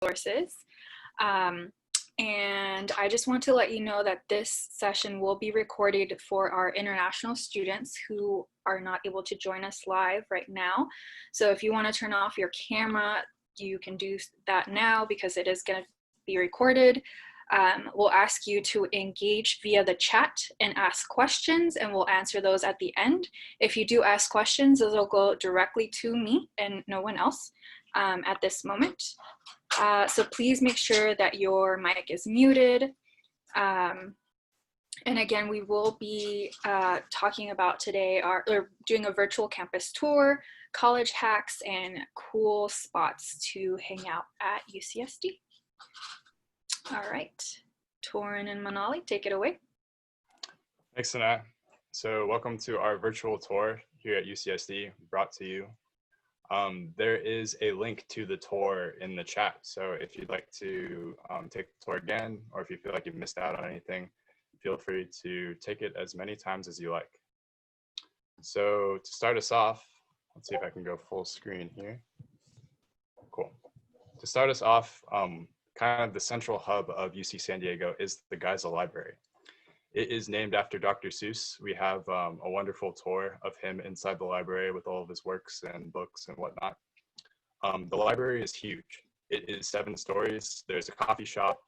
resources. And I just want to let you know that this session will be recorded for our international students who are not able to join us live right now. So if you want to turn off your camera, you can do that now because it is going to be recorded. We'll ask you to engage via the chat and ask questions, and we'll answer those at the end. If you do ask questions, those will go directly to me and no one else at this moment. So please make sure that your mic is muted. And again, we will be talking about today, or doing a virtual campus tour, college hacks, and cool spots to hang out at UCSD. All right, Torin and Manali, take it away. Thanks, Sanat. So welcome to our virtual tour here at UCSD, brought to you. There is a link to the tour in the chat. So if you'd like to take the tour again, or if you feel like you missed out on anything, feel free to take it as many times as you like. So to start us off, let's see if I can go full screen here. Cool. To start us off, kind of the central hub of UC San Diego is the Geyser Library. It is named after Dr. Seuss. We have a wonderful tour of him inside the library with all of his works and books and whatnot. The library is huge. It is 7 stories. There's a coffee shop.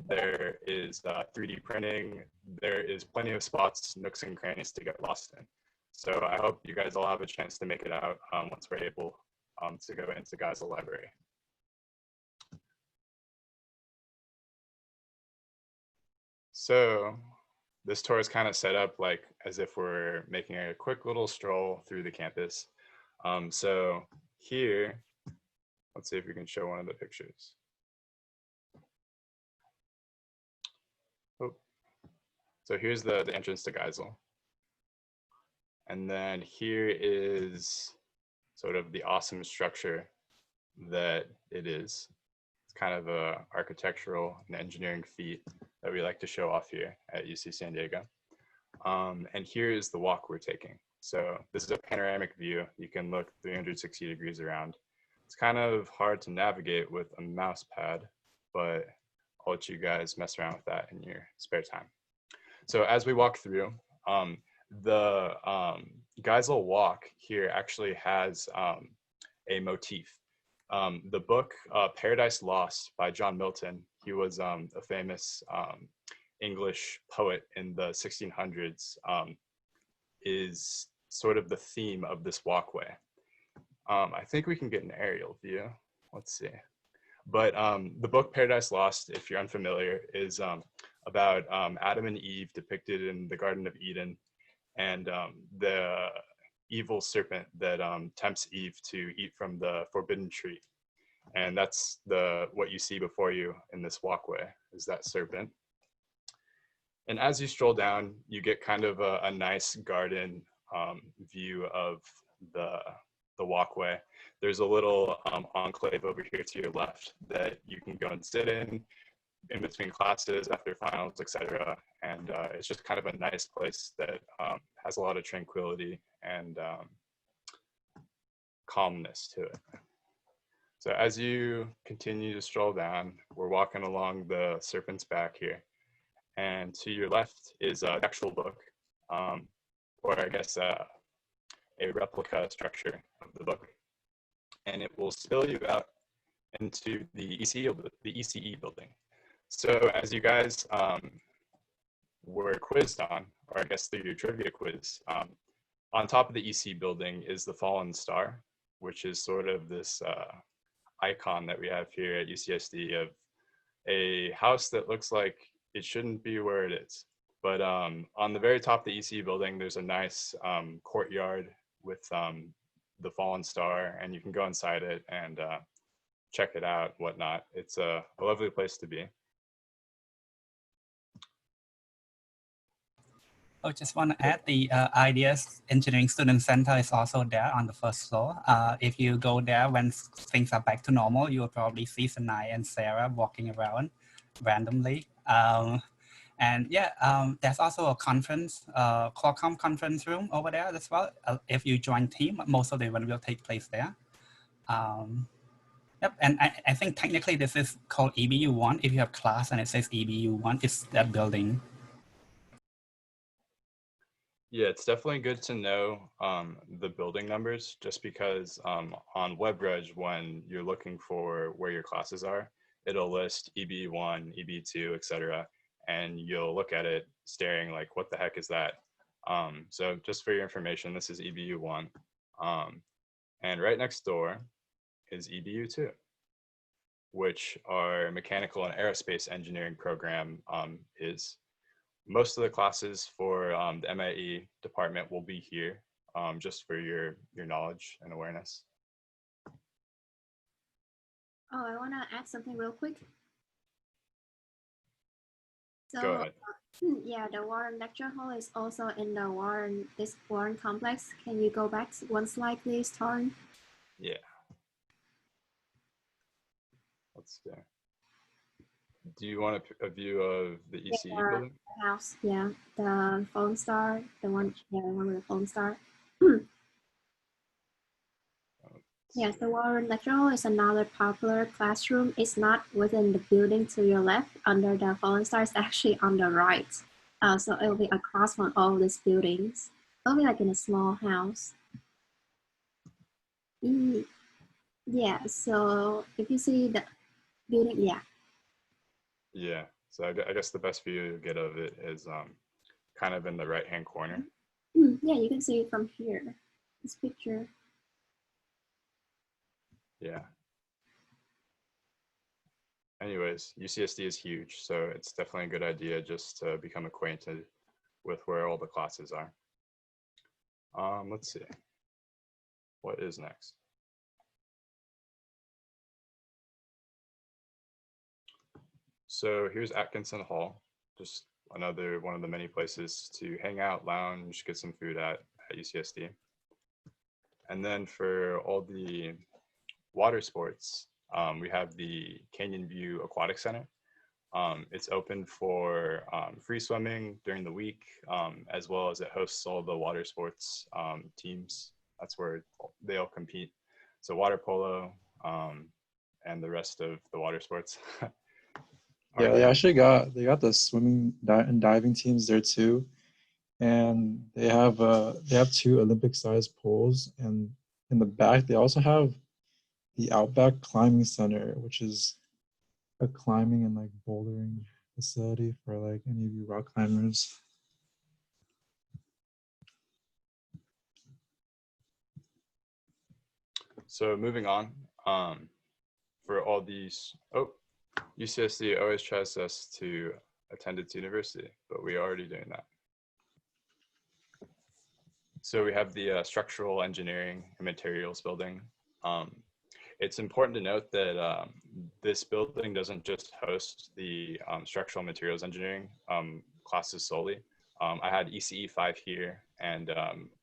There is 3D printing. There is plenty of spots, nooks and crannies to get lost in. So I hope you guys all have a chance to make it out once we're able to go into Gaza Library. So this tour is kind of set up like as if we're making a quick little stroll through the campus. So here, let's see if we can show one of the pictures. Oh. So here's the entrance to Geisel. And then here is sort of the awesome structure that it is. It's kind of a architectural and engineering feat that we like to show off here at UC San Diego. And here is the walk we're taking. So this is a panoramic view. You can look 360 degrees around. It's kind of hard to navigate with a mouse pad, but I'll let you guys mess around with that in your spare time. So as we walk through, the Geisel walk here actually has a motif. The book Paradise Lost by John Milton, he was a famous English poet in the 1600s, is sort of the theme of this walkway. I think we can get an aerial view. Let's see. But the book Paradise Lost, if you're unfamiliar, is about Adam and Eve depicted in the Garden of Eden, and the evil serpent that tempts Eve to eat from the forbidden tree. And that's what you see before you in this walkway, is that serpent. And as you stroll down, you get kind of a nice garden view of the walkway. There's a little enclave over here to your left that you can go and sit in between classes, after finals, etc. And it's just kind of a nice place that has a lot of tranquility and calmness to it. So as you continue to stroll down, we're walking along the serpent's back here. And to your left is an actual book, or I guess a replica structure of the book. And it will spill you out into the ECE building. So as you guys were quizzed on, or I guess through your trivia quiz, on top of the EC building is the fallen star, which is sort of this icon that we have here at UCSD of a house that looks like it shouldn't be where it is. But on the very top of the EC building, there's a nice courtyard with the fallen star, and you can go inside it and check it out, whatnot. It's a lovely place to be. I just want to add the IDS Engineering Student Center is also there on the first floor. If you go there when things are back to normal, you will probably see Sanai and Sarah walking around randomly. And yeah, there's also a conference, Qualcomm conference room over there as well. If you join team, most of the event will take place there. Yep, and I think technically this is called EBU1. If you have class and it says EBU1, it's that building. Yeah, it's definitely good to know the building numbers, just because on WebReg, when you're looking for where your classes are, it'll list EB1, EB2, etc. And you'll look at it staring like, what the heck is that? So just for your information, this is EBU1. And right next door is EBU2, which our mechanical and aerospace engineering program is. Most of the classes for the MAE department will be here, just for your knowledge and awareness. Oh, I want to add something real quick. So, Go ahead. Yeah, the Warren Lecture Hall is also in the this Warren complex. Can you go back one slide, please, Torn? Yeah. Let's see. Do you want a view of the ECE building? House, yeah, the phone star, the one with the phone star. Yes, the Warren Lecture Hall is another popular classroom. It's not within the building to your left under the fallen star. It's actually on the right. So it'll be across from all these buildings. It'll be like in a small house. Yeah, so if you see the building, yeah. Yeah, so I guess the best view you get of it is kind of in the right-hand corner. Yeah, you can see it from here, this picture. Yeah. Anyways, UCSD is huge, so it's definitely a good idea just to become acquainted with where all the classes are. Let's see. What is next? So here's Atkinson Hall, just another one of the many places to hang out, lounge, get some food at UCSD. And then for all the water sports, we have the Canyon View Aquatic Center. It's open for free swimming during the week, as well as it hosts all the water sports teams. That's where they all compete. So water polo and the rest of the water sports. Yeah, they actually got the swimming and diving teams there too, and they have 2 Olympic-sized pools, and in the back they also have the Outback Climbing Center, which is a climbing and like bouldering facility for like any of you rock climbers. So moving on, for all these, UCSD always tries us to attend its university, but we are already doing that. So we have the structural engineering and materials building. It's important to note that this building doesn't just host the structural materials engineering classes solely. I had ECE 5 here, and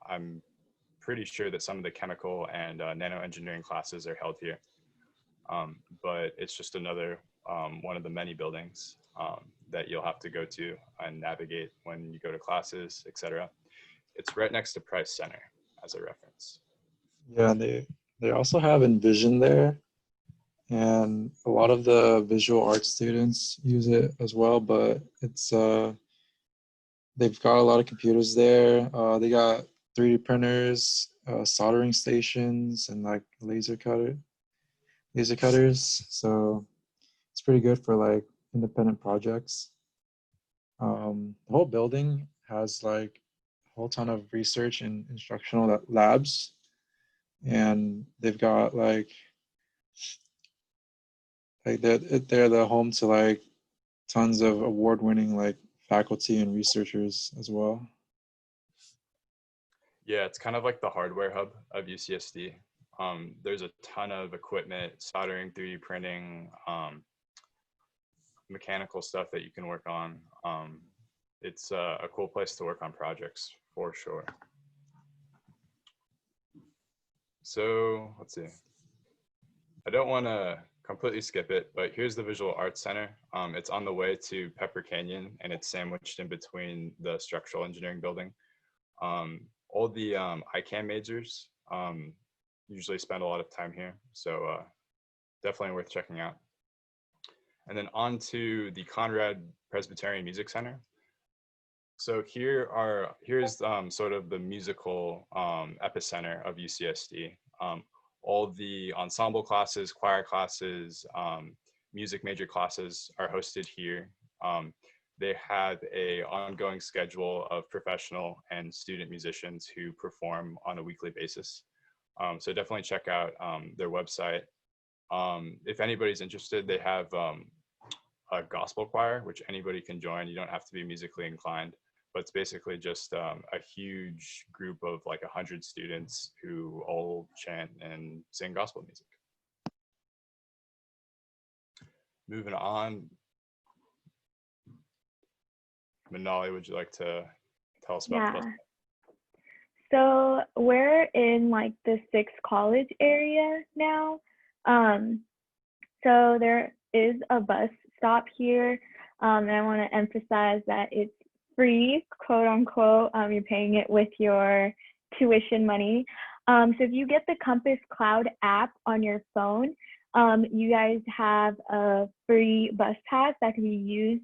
I'm pretty sure that some of the chemical and nano engineering classes are held here. But it's just another one of the many buildings that you'll have to go to and navigate when you go to classes, etc. It's right next to Price Center as a reference. Yeah, they also have Envision there, and a lot of the visual arts students use it as well, but it's they've got a lot of computers there. They got 3D printers, soldering stations, and like laser cutters. So it's pretty good for like independent projects. The whole building has like a whole ton of research and instructional labs, and they've got like they're the home to like tons of award-winning like faculty and researchers as well. Yeah, it's kind of like the hardware hub of UCSD. There's a ton of equipment, soldering, 3D printing, mechanical stuff that you can work on. It's a cool place to work on projects for sure. So let's see. I don't want to completely skip it, but here's the Visual Arts Center. It's on the way to Pepper Canyon, and it's sandwiched in between the structural engineering building. All the ICAM majors usually spend a lot of time here, so definitely worth checking out. And then on to the Conrad Presbyterian Music Center. So here's sort of the musical epicenter of UCSD. All the ensemble classes, choir classes, music major classes are hosted here. They have a ongoing schedule of professional and student musicians who perform on a weekly basis. So definitely check out their website. If anybody's interested, they have a gospel choir, which anybody can join. You don't have to be musically inclined, but it's basically just a huge group of like 100 students who all chant and sing gospel music. Moving on, Manali, would you like to tell us about the bus? So we're in like the 6 College area now. So there is a bus stop here, and I want to emphasize that it's free, quote unquote. You're paying it with your tuition money. So if you get the Compass Cloud app on your phone, you guys have a free bus pass that can be used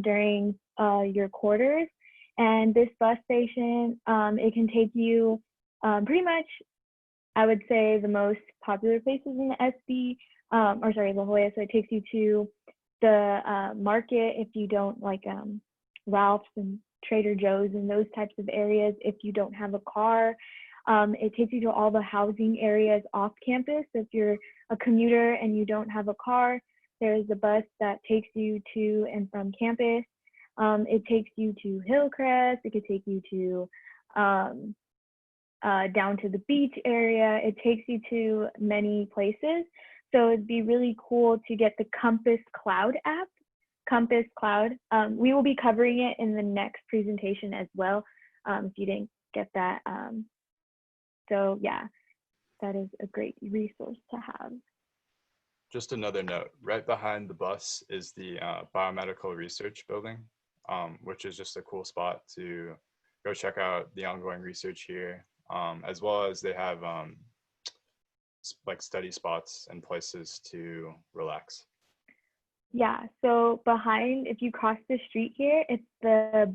during your quarters. And this bus station, it can take you pretty much, I would say, the most popular places in the SB, or sorry, La Jolla. So it takes you to the market if you don't like Ralph's and Trader Joe's and those types of areas if you don't have a car. It takes you to all the housing areas off campus. So if you're a commuter and you don't have a car, there's a bus that takes you to and from campus. It takes you to Hillcrest. It could take you to down to the beach area. It takes you to many places. So it'd be really cool to get the Compass Cloud app. Compass Cloud. We will be covering it in the next presentation as well, if you didn't get that. So yeah, that is a great resource to have. Just another note, right behind the bus is the Biomedical Research Building, which is just a cool spot to go check out the ongoing research here, as well as they have like study spots and places to relax. Yeah, so behind, if you cross the street here, it's the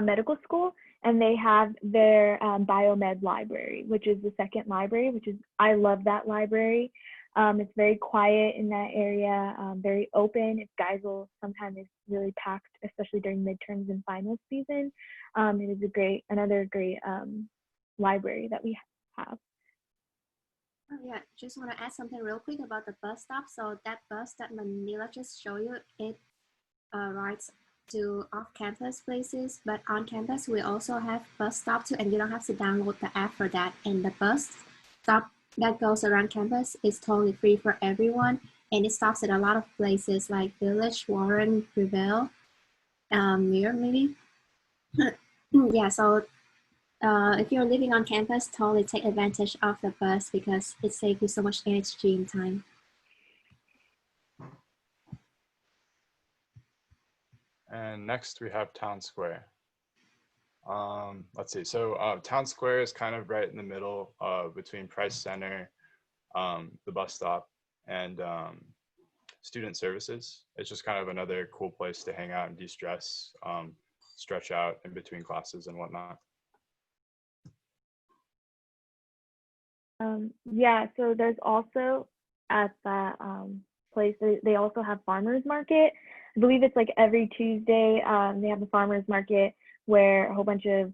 medical school, and they have their Biomed Library, which is the second library, I love that library. It's very quiet in that area, very open. Its Geyser sometimes is really packed, especially during midterms and finals season. It is another great library that we have. Oh yeah, just want to add something real quick about the bus stop. So that bus that Manila just showed you, it rides to off-campus places, but on campus we also have bus stop too, and you don't have to download the app for that. And the bus stop that goes around campus is totally free for everyone, and it stops at a lot of places like Village, Warren, Revelle, New York maybe. Yeah, so if you're living on campus, totally take advantage of the bus because it saves you so much energy and time. And next we have Town Square. Let's see, so Town Square is kind of right in the middle between Price Center, the bus stop, and student services. It's just kind of another cool place to hang out and de-stress, stretch out in between classes and whatnot. Yeah, so there's also at that place, they also have farmers market. I believe it's like every Tuesday, they have a farmers market where a whole bunch of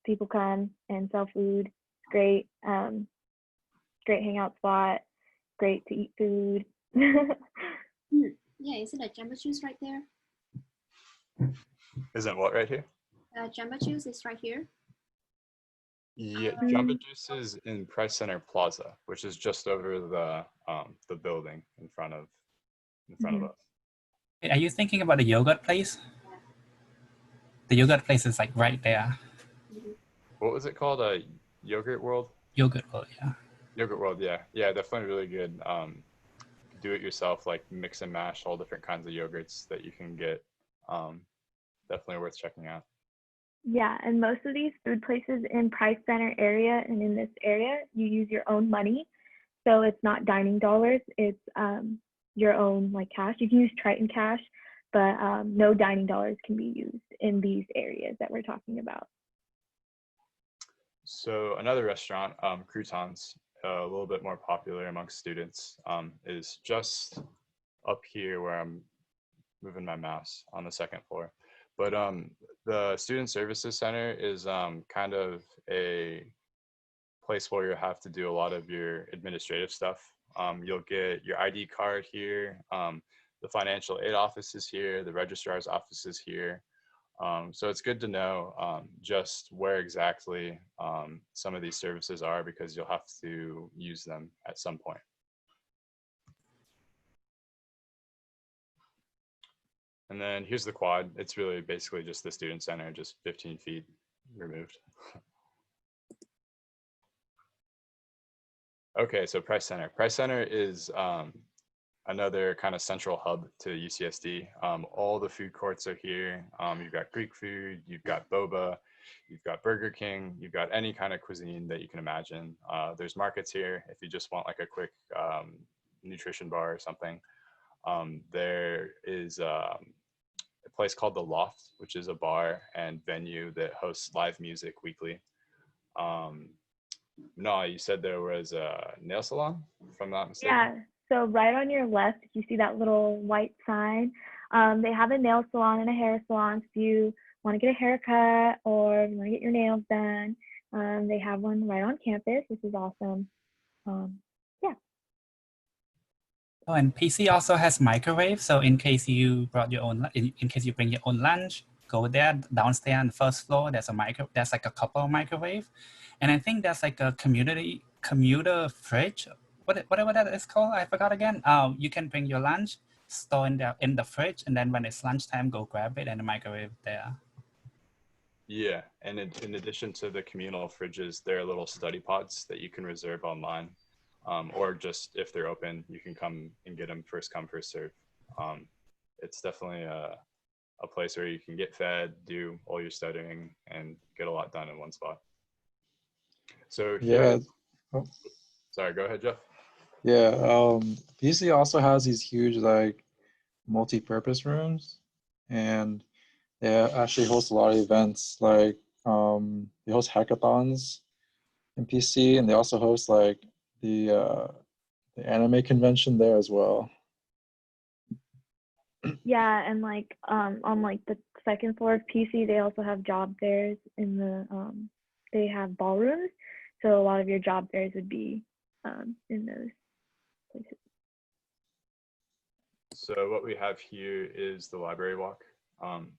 people come and sell food. It's great, great hangout spot, great to eat food. Yeah, isn't it Jamba Juice right there? Isn't what right here? Jamba Juice is right here. Yeah, Jamba Juice is in Price Center Plaza, which is just over the building in front of us. Are you thinking about the yogurt place? The yogurt place is like right there. What was it called? Yogurt World? Yogurt World, yeah. Yogurt World, yeah. Yeah, definitely really good. Do it yourself, like mix and mash all different kinds of yogurts that you can get. Definitely worth checking out. Yeah, and most of these food places in Price Center area and in this area, you use your own money. So it's not dining dollars, it's your own like cash. You can use Triton cash, but no dining dollars can be used in these areas that we're talking about. So another restaurant, Croutons, a little bit more popular amongst students, is just up here where I'm moving my mouse on the second floor. But the Student Services Center is kind of a place where you have to do a lot of your administrative stuff. You'll get your ID card here. The financial aid office is here. The registrar's office is here. So it's good to know just where exactly some of these services are, because you'll have to use them at some point. And then here's the quad. It's really basically just the student center, just 15 feet removed. Okay, so Price Center. Price Center is another kind of central hub to UCSD. All the food courts are here. You've got Greek food, you've got boba, you've got Burger King, you've got any kind of cuisine that you can imagine. There's markets here if you just want like a quick nutrition bar or something. There is a place called the Loft, which is a bar and venue that hosts live music weekly. No, you said there was a nail salon, if I'm not mistaken. Yeah, so right on your left, if you see that little white sign, they have a nail salon and a hair salon. If you want to get a haircut or you want to get your nails done, they have one right on campus, which is awesome. Yeah. Oh, and PC also has microwave. So in case you brought your own, in case you bring your own lunch, go there downstairs on the first floor. There's there's like a couple of microwave, and I think that's like a commuter fridge. Whatever that is called, I forgot again. You can bring your lunch, store in the fridge, and then when it's lunchtime, go grab it and the microwave there. Yeah, and in addition to the communal fridges, there are little study pods that you can reserve online, or just if they're open, you can come and get them first come, first serve. It's definitely a place where you can get fed, do all your studying, and get a lot done in one spot. So here, yeah. Sorry, go ahead, Jeff. Yeah, PC also has these huge like multi-purpose rooms, and they actually host a lot of events. Like they host hackathons in PC, and they also host like the anime convention there as well. Yeah, and like on like the second floor of PC, they also have job fairs in the they have ballrooms, so a lot of your job fairs would be in those places. So what we have here is the library walk.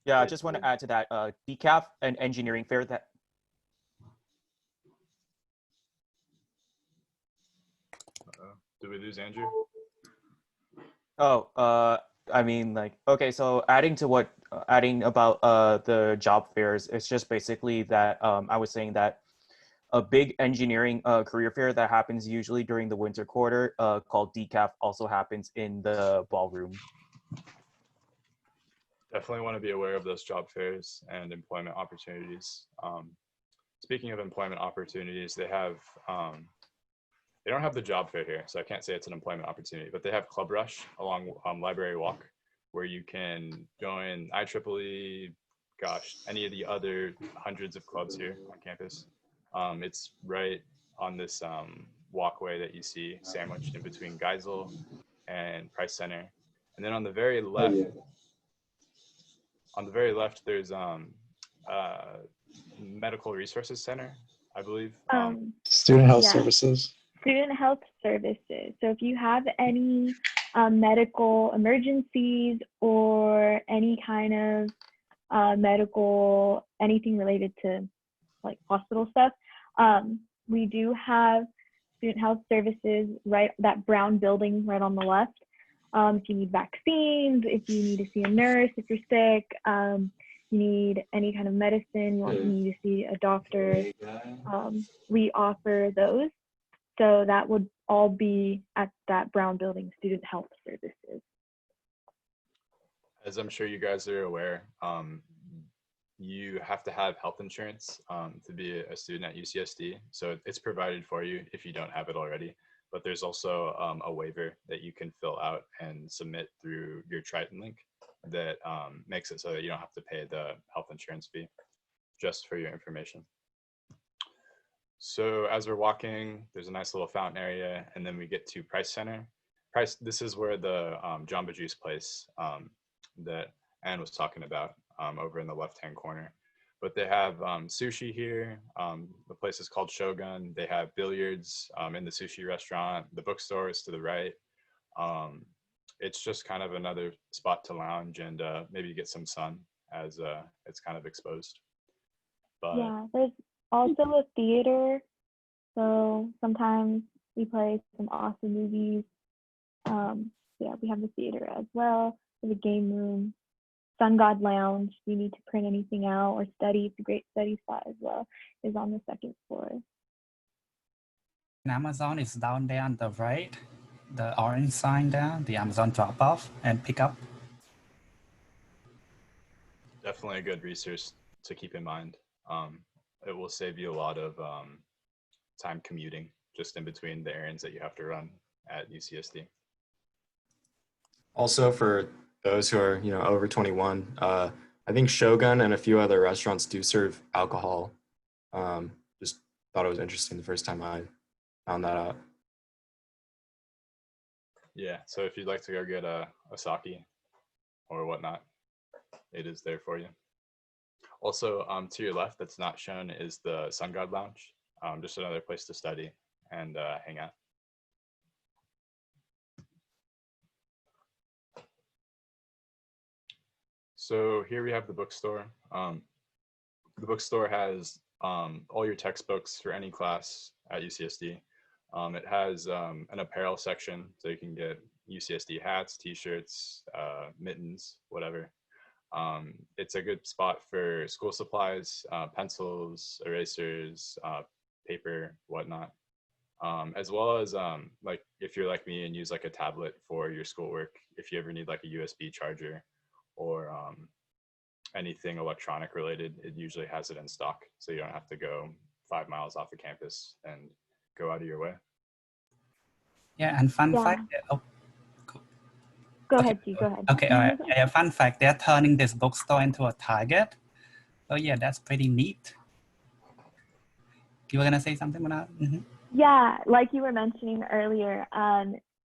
Yeah, I just want to add to that decaf and engineering fair that. Did we lose Andrew? Oh, I mean, like, okay, so adding about the job fairs, it's just basically that I was saying that a big engineering career fair that happens usually during the winter quarter called decaf also happens in the ballroom. Definitely want to be aware of those job fairs and employment opportunities. Speaking of employment opportunities, they have, they don't have the job fair here, so I can't say it's an employment opportunity, but they have Club Rush along Library Walk, where you can join IEEE, gosh, any of the other hundreds of clubs here on campus. It's right on this walkway that you see sandwiched in between Geisel and Price Center. And then on the very left, there's Medical Resources Center, I believe. Student Health Services. Student Health Services. So if you have any medical emergencies or any kind of medical, anything related to like hospital stuff, we do have Student Health Services, right, that brown building right on the left. If you need vaccines, if you need to see a nurse, if you're sick, you need any kind of medicine, you need to see a doctor, we offer those. So that would all be at that brown building, Student Health Services. As I'm sure you guys are aware, you have to have health insurance to be a student at UCSD. So it's provided for you if you don't have it already. but there's also a waiver that you can fill out and submit through your Triton Link that makes it so that you don't have to pay the health insurance fee, just for your information. So as we're walking, there's a nice little fountain area, and then we get to Price Center. This is where the Jamba Juice place that Anne was talking about over in the left-hand corner. But they have sushi here. The place is called Shogun. They have billiards in the sushi restaurant. The bookstore is to the right. It's just kind of another spot to lounge and maybe get some sun as it's kind of exposed. But yeah, there's also a theater. So sometimes we play some awesome movies. Yeah, we have the theater as well. There's a game room. Sun God Lounge, if you need to print anything out or study, it's a great study spot as well, is on the second floor. And Amazon is down there on the right, the orange sign there, the Amazon drop off and pick up. definitely a good resource to keep in mind. It will save you a lot of time commuting just in between the errands that you have to run at UCSD. Also, for those who are, over 21, I think Shogun and a few other restaurants do serve alcohol. Just thought it was interesting the first time I found that out. Yeah, so if you'd like to go get a sake or whatnot, it is there for you. Also, to your left, that's not shown, is the Sun God Lounge, just another place to study and hang out. So here we have the bookstore. The bookstore has all your textbooks for any class at UCSD. It has an apparel section, so you can get UCSD hats, t-shirts, mittens, whatever. It's a good spot for school supplies, pencils, erasers, paper, whatnot. As well as like if you're like me and use like a tablet for your schoolwork, if you ever need like a USB charger or anything electronic related, it usually has it in stock, so you don't have to go 5 miles off the campus and go out of your way. Yeah, and fun Yeah. fact. Oh, cool. Go Okay. ahead, G, go ahead. Okay, all right. Yeah, fun fact. They're turning this bookstore into a Target. So yeah, that's pretty neat. You were gonna say something about that? Mm-hmm. Yeah, like you were mentioning earlier,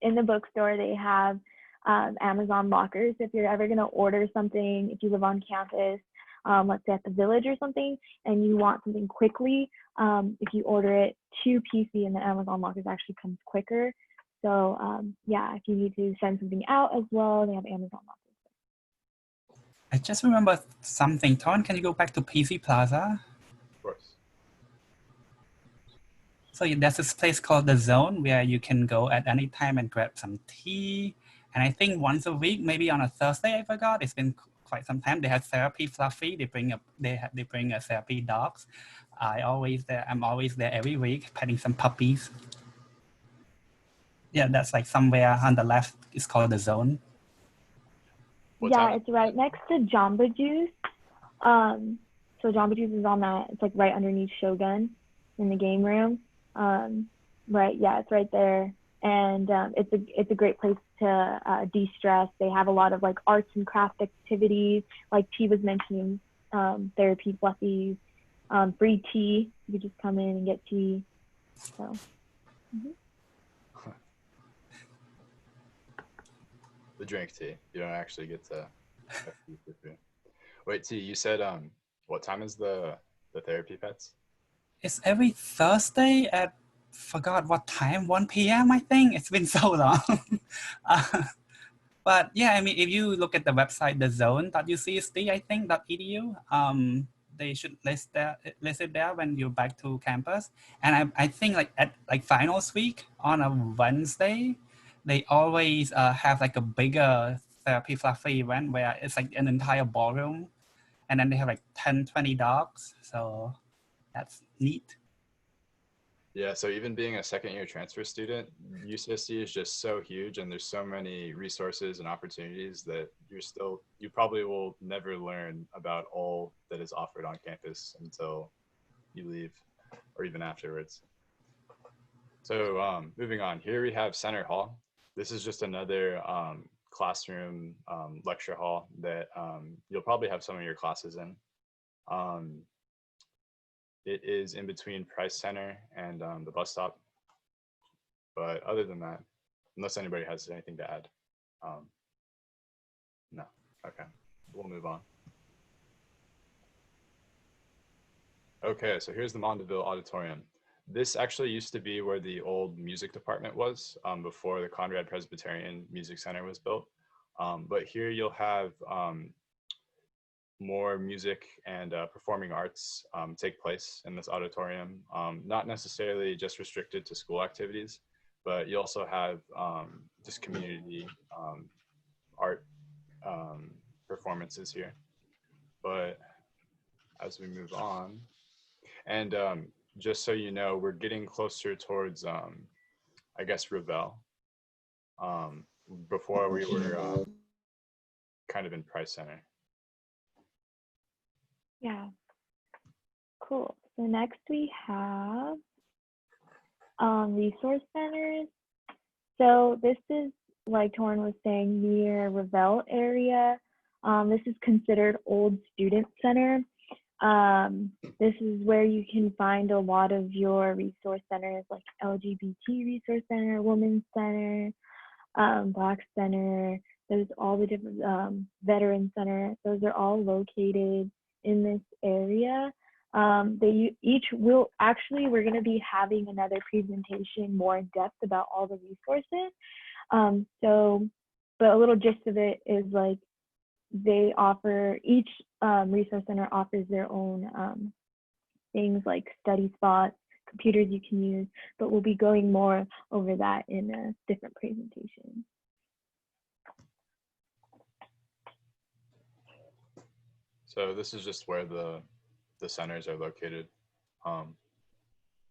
in the bookstore they have Amazon lockers. If you're ever gonna order something, if you live on campus, let's say at the Village or something, and you want something quickly, if you order it to PC in the Amazon lockers, actually comes quicker. So yeah, if you need to send something out as well, they have Amazon lockers. I just remember something. Ton, can you go back to PC Plaza? Of course. So yeah, there's this place called The Zone where you can go at any time and grab some tea. And I think once a week, maybe on a Thursday, I forgot. It's been quite some time. They have therapy fluffy. They bring a therapy dogs. I'm always there every week, petting some puppies. Yeah, that's like somewhere on the left. It's called The Zone. Yeah, it's right next to Jamba Juice. So Jamba Juice is on that. It's like right underneath Shogun in the game room. Right, yeah, it's right there. And it's a great place to de-stress. They have a lot of like arts and craft activities, like T was mentioning, therapy fluffies, free tea. You could just come in and get tea. So. Mm-hmm. The drink tea. You don't actually get to have tea for free. Wait, T, you said what time is the therapy pets? It's every Thursday at, forgot what time, 1 p.m. I think. It's been so long. But yeah, I mean, if you look at the website, thezone.ucsd, I think, .edu, they should list it there when you're back to campus. And I think like at like finals week on a Wednesday, they always have like a bigger therapy fluffy event where it's like an entire ballroom. And then they have like 10, 20 dogs. So that's neat. Yeah, so even being a second-year transfer student, UCSD is just so huge, and there's so many resources and opportunities that you probably will never learn about all that is offered on campus until you leave, or even afterwards. So moving on, here we have Center Hall. This is just another classroom lecture hall that you'll probably have some of your classes in. It is in between Price Center and the bus stop. But other than that, unless anybody has anything to add, no. Okay, we'll move on. Okay, so here's the Mondeville Auditorium. This actually used to be where the old music department was before the Conrad Presbyterian Music Center was built. But here you'll have more music and performing arts take place in this auditorium, not necessarily just restricted to school activities, but you also have just community art performances here. But as we move on, and just so you know, we're getting closer towards, I guess, Ravel. Before we were kind of in Price Center. Yeah, cool. So next we have resource centers. So this is, like Torrin was saying, near Ravel area. This is considered old student center. This is where you can find a lot of your resource centers, like LGBT resource center, women's center, Black center. There's all the different veteran center. Those are all located in this area. They each will actually, we're going to be having another presentation more in depth about all the resources. But a little gist of it is like they offer, each resource center offers their own things like study spots, computers you can use, but we'll be going more over that in a different presentation. So this is just where the centers are located.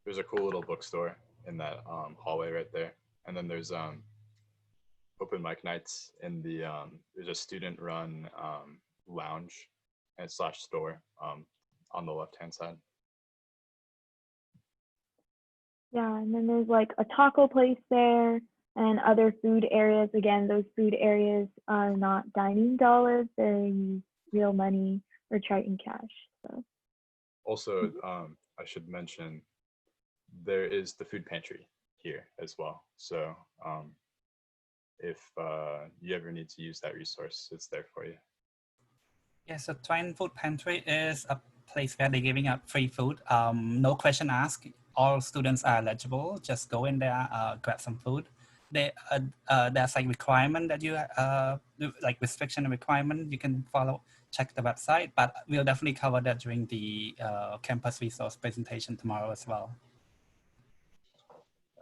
There's a cool little bookstore in that hallway right there. And then there's open mic nights in the, there's a student run lounge and / store on the left-hand side. Yeah, and then there's like a taco place there and other food areas. Again, those food areas are not dining dollars, they use real money or Triton cash. So. Also, I should mention, there is the food pantry here as well. So if you ever need to use that resource, it's there for you. Yeah, so Triton Food Pantry is a place where they're giving out free food. No question asked. All students are eligible. Just go in there, grab some food. There's like requirement that you like restriction and requirement you can follow. Check the website, but we'll definitely cover that during the campus resource presentation tomorrow as well.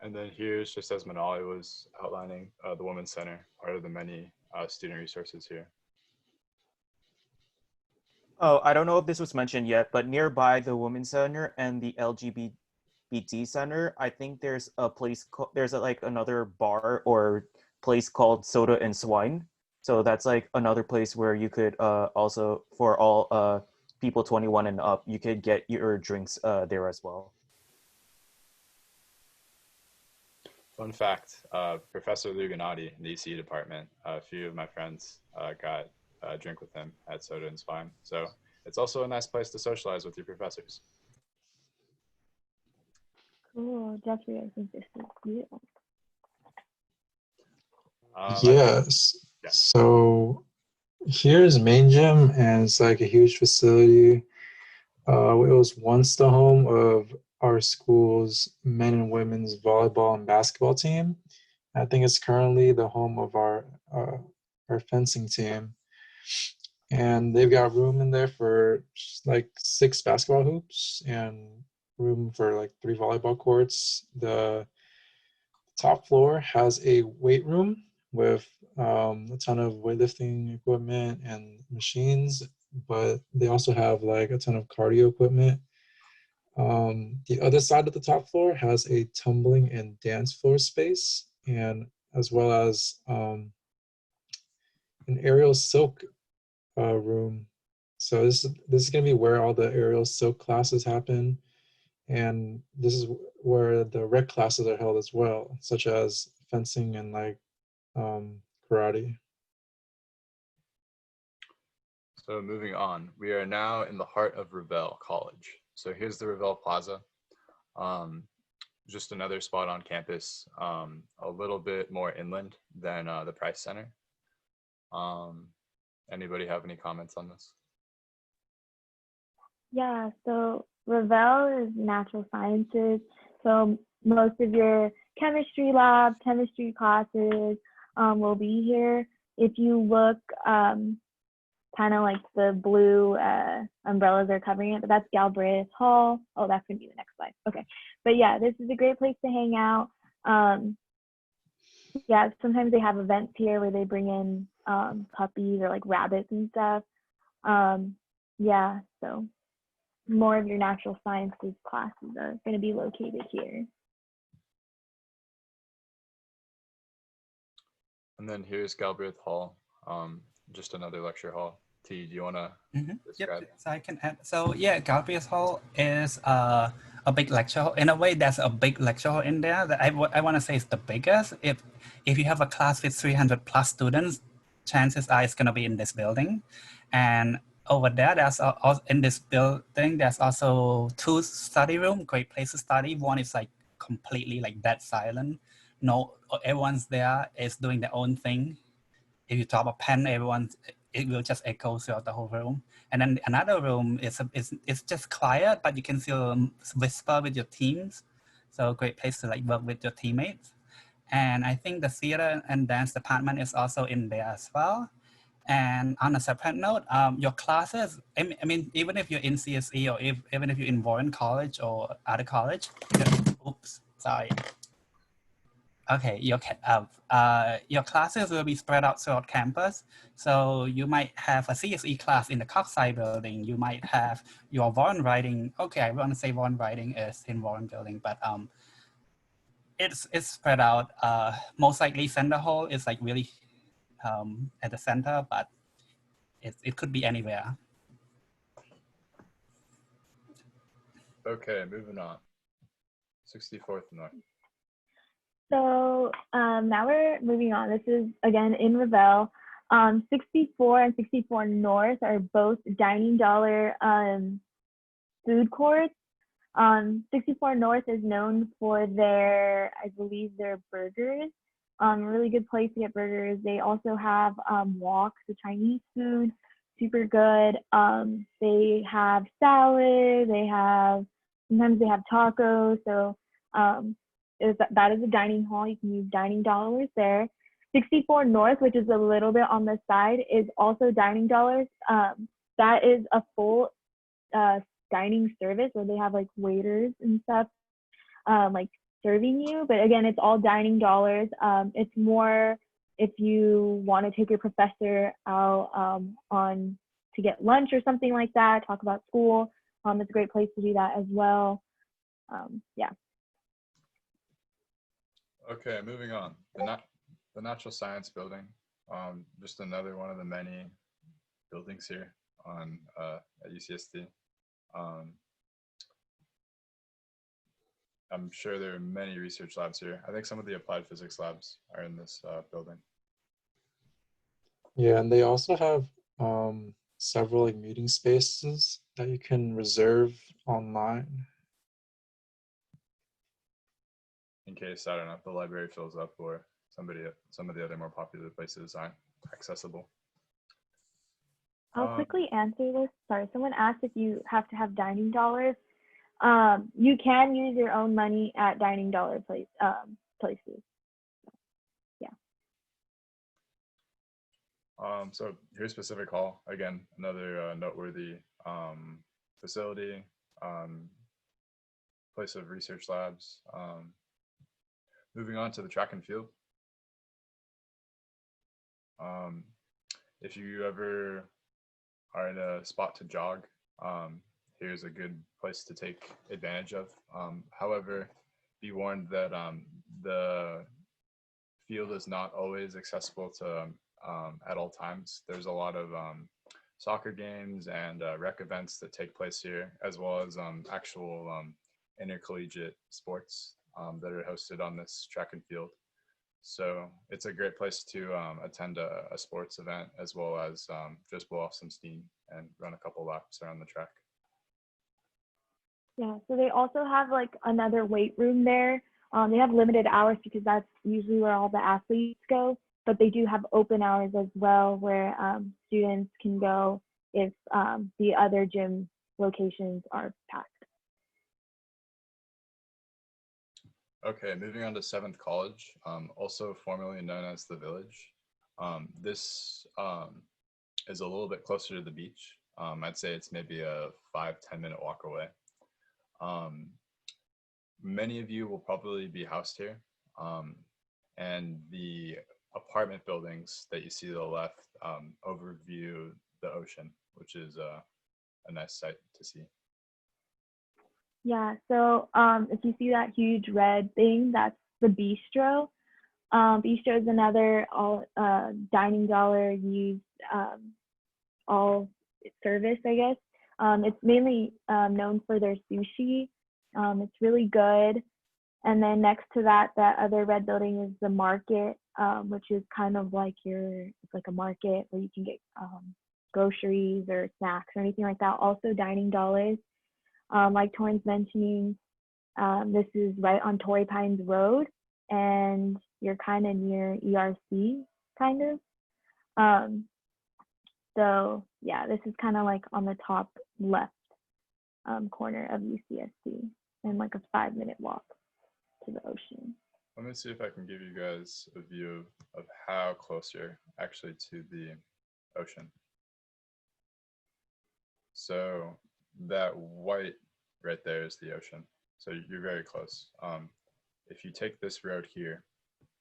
And then here's, just as Manali was outlining, the Women's Center, part of the many student resources here. Oh, I don't know if this was mentioned yet, but nearby the Women's Center and the LGBT Center, I think there's a place, there's like another bar or place called Soda and Swine. So that's like another place where you could also, for all people 21 and up, you could get your drinks there as well. Fun fact, Professor Luganati in the ECE department, a few of my friends got a drink with him at Soda and Swine. So it's also a nice place to socialize with your professors. Cool, Jeffrey, I think this is you. Yes. Yeah. So here's Main Gym, and it's like a huge facility. It was once the home of our school's men and women's volleyball and basketball team. I think it's currently the home of our fencing team. And they've got room in there for like 6 basketball hoops and room for like 3 volleyball courts. The top floor has a weight room with a ton of weightlifting equipment and machines, but they also have like a ton of cardio equipment. The other side of the top floor has a tumbling and dance floor space, and as well as an aerial silk room. So this is going to be where all the aerial silk classes happen. And this is where the rec classes are held as well, such as fencing and like karate. So moving on, we are now in the heart of Revelle College. So here's the Revelle Plaza. Just another spot on campus, a little bit more inland than the Price Center. Anybody have any comments on this? Yeah, so Revelle is natural sciences. So most of your chemistry labs, chemistry classes will be here. If you look, kind of like the blue umbrellas are covering it, but that's Galbraith Hall. Oh, that's gonna be the next slide. Okay, but yeah, this is a great place to hang out. Yeah, sometimes they have events here where they bring in puppies or like rabbits and stuff. Yeah, so more of your natural sciences classes are gonna be located here. And then here's Galbraith Hall, just another lecture hall. T, do you want to describe? Yep, so I can add. So yeah, Galbraith Hall is a big lecture hall. In a way, there's a big lecture hall in there that I want to say is the biggest. If you have a class with 300 plus students, chances are it's going to be in this building. And over there, there's also, in this building, there's also 2 study rooms, great place to study. One is like completely like dead silent. No, everyone's there is doing their own thing. If you drop a pen, it will just echo throughout the whole room. And then another room is just quiet, but you can still whisper with your teams. So great place to like work with your teammates. And I think the theater and dance department is also in there as well. And on a separate note, your classes, I mean, even if you're in CSE or even if you're in Warren College or other college, oops, sorry. Okay, your classes will be spread out throughout campus. So you might have a CSE class in the Coxside building. You might have your Warren writing. Okay, I want to say Warren writing is in Warren building, but it's spread out. Most likely Center Hall is like really at the center, but it could be anywhere. Okay, moving on. 64th North. So now we're moving on. This is again in Revelle. 64 and 64 North are both dining dollar food courts. 64 North is known for their, I believe, their burgers. Really good place to get burgers. They also have woks, the Chinese food, super good. They have salad. Sometimes they have tacos. So that is a dining hall. You can use dining dollars there. 64 North, which is a little bit on the side, is also dining dollars. That is a full dining service where they have like waiters and stuff like serving you. But again, it's all dining dollars. It's more if you want to take your professor out on to get lunch or something like that, talk about school. It's a great place to do that as well. Yeah. Okay, moving on. The Natural Science Building, just another one of the many buildings here at UCSD. I'm sure there are many research labs here. I think some of the applied physics labs are in this building. Yeah, and they also have several like meeting spaces that you can reserve online. In case, I don't know, if the library fills up or some of the other more popular places aren't accessible. I'll quickly answer this. Sorry, someone asked if you have to have dining dollars. You can use your own money at dining dollar places. Yeah. So here's Pacific Hall. Again, another noteworthy facility, place of research labs. Moving on to the track and field. If you ever are in a spot to jog, here's a good place to take advantage of. However, be warned that the field is not always accessible to at all times. There's a lot of soccer games and rec events that take place here, as well as actual intercollegiate sports that are hosted on this track and field. So it's a great place to attend a sports event, as well as just blow off some steam and run a couple laps around the track. Yeah, so they also have like another weight room there. They have limited hours because that's usually where all the athletes go, but they do have open hours as well where students can go if the other gym locations are packed. Okay, moving on to 7th College, also formerly known as the Village. This is a little bit closer to the beach. I'd say it's maybe a 5-10 minute walk away. Many of you will probably be housed here, and the apartment buildings that you see to the left overview the ocean, which is a nice sight to see. Yeah, so if you see that huge red thing, that's the Bistro. Bistro is another all dining dollar used all service, I guess. It's mainly known for their sushi. It's really good. And then next to that, that other red building is the market, which is kind of like it's like a market where you can get groceries or snacks or anything like that. Also dining dollars. Like Torrance mentioning, this is right on Torrey Pines Road, and you're kind of near ERC, kind of. So yeah, this is kind of like on the top left corner of UCSC, and like a 5-minute walk to the ocean. Let me see if I can give you guys a view of how close you're actually to the ocean. So that white right there is the ocean. So you're very close. If you take this road here,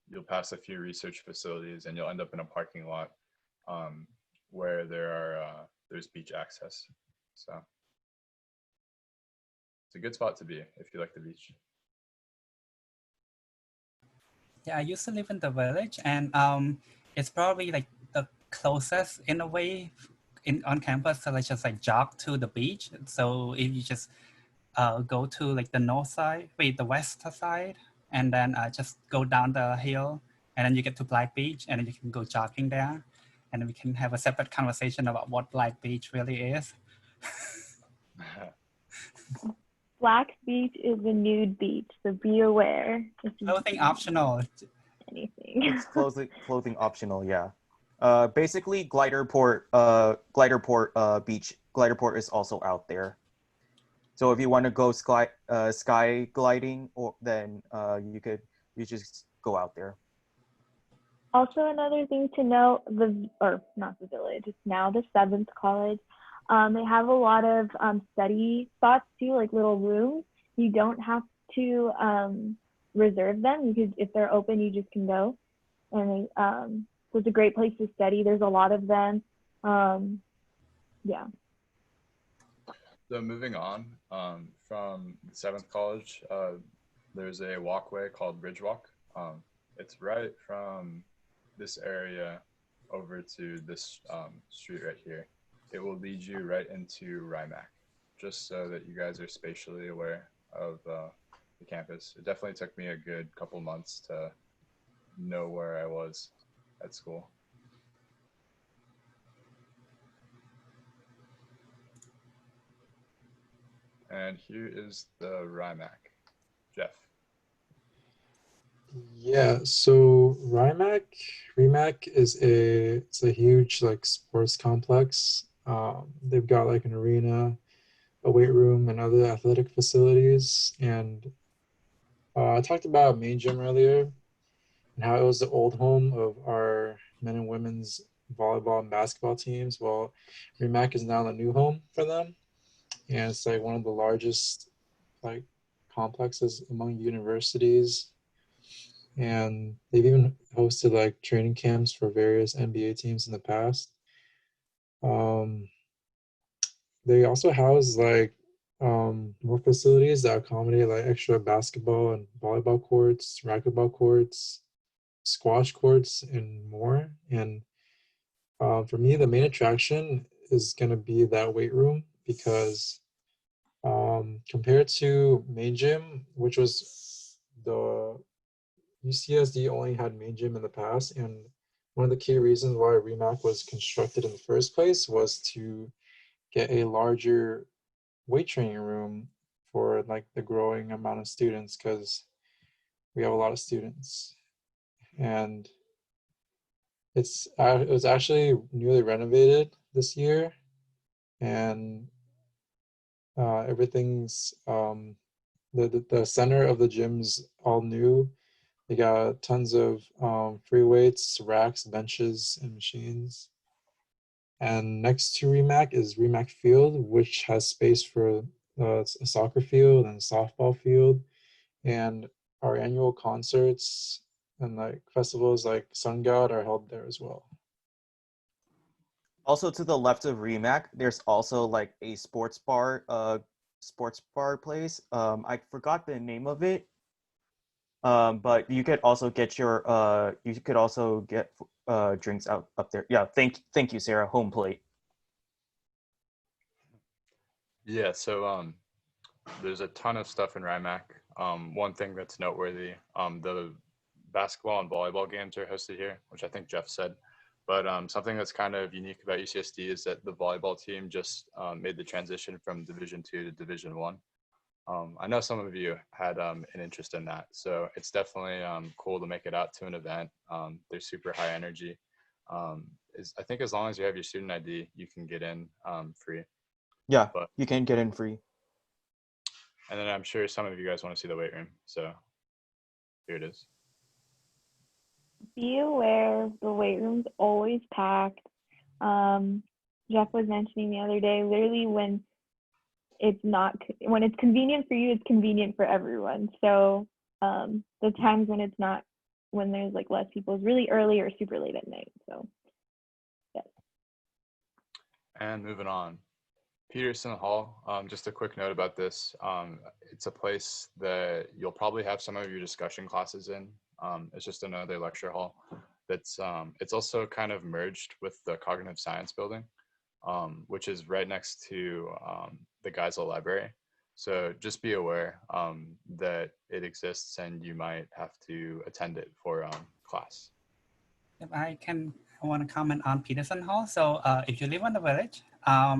you'll pass a few research facilities and you'll end up in a parking lot where there's beach access. So it's a good spot to be if you like the beach. Yeah, I used to live in the Village, and it's probably like the closest in a way on campus to like just like jog to the beach. So if you just go to like the west side, and then just go down the hill, and then you get to Black Beach, and then you can go jogging there, and then we can have a separate conversation about what Black Beach really is. Black Beach is a nude beach, so be aware. Clothing optional. Anything. It's clothing optional, yeah. Basically, Glider Port Beach. Glider Port is also out there. So if you want to go sky gliding, then you just go out there. Also, another thing to note, not the Village, it's now the 7th College. They have a lot of study spots too, like little rooms. You don't have to reserve them. If they're open, you just can go. And so it's a great place to study. There's a lot of them. Yeah. So moving on from the 7th College, there's a walkway called Bridge Walk. It's right from this area over to this street right here. It will lead you right into RIMAC, just so that you guys are spatially aware of the campus. It definitely took me a good couple months to know where I was at school. And here is the RIMAC. Jeff. Yeah, so RIMAC is it's a huge like sports complex. They've got like an arena, a weight room, and other athletic facilities. And I talked about main gym earlier and how it was the old home of our men and women's volleyball and basketball teams. Well, RIMAC is now the new home for them. And it's like one of the largest like complexes among universities. And they've even hosted like training camps for various NBA teams in the past. They also house like more facilities that accommodate like extra basketball and volleyball courts, racquetball courts, squash courts, and more. And for me, the main attraction is going to be that weight room because compared to main gym, which was the UCSD only had main gym in the past, and one of the key reasons why REMAC was constructed in the first place was to get a larger weight training room for like the growing amount of students, because we have a lot of students. And it was actually newly renovated this year, and everything's the center of the gym's all new. They got tons of free weights, racks, benches, and machines. And next to REMAC is REMAC Field, which has space for a soccer field and a softball field. And our annual concerts and like festivals like Sun God are held there as well. Also to the left of REMAC, there's also like a sports bar place. I forgot the name of it. But you could also get your drinks up there. Yeah, thank you, Sarah. Home plate. Yeah, so there's a ton of stuff in RIMAC. One thing that's noteworthy, the basketball and volleyball games are hosted here, which I think Jeff said. But something that's kind of unique about UCSD is that the volleyball team just made the transition from Division II to Division I. I know some of you had an interest in that, so it's definitely cool to make it out to an event. They're super high energy. I think as long as you have your student ID, you can get in free. Yeah, but you can get in free. And then I'm sure some of you guys want to see the weight room, so here it is. Be aware the weight room's always packed. Jeff was mentioning the other day, literally when it's convenient for you, it's convenient for everyone. So the times when it's not, when there's like less people, is really early or super late at night. So yes. And moving on, Peterson Hall. Just a quick note about this. It's a place that you'll probably have some of your discussion classes in. It's just another lecture hall. It's also kind of merged with the Cognitive Science building, which is right next to the Geyser Library. So just be aware that it exists and you might have to attend it for class. If I want to comment on Peterson Hall. So if you live in the village,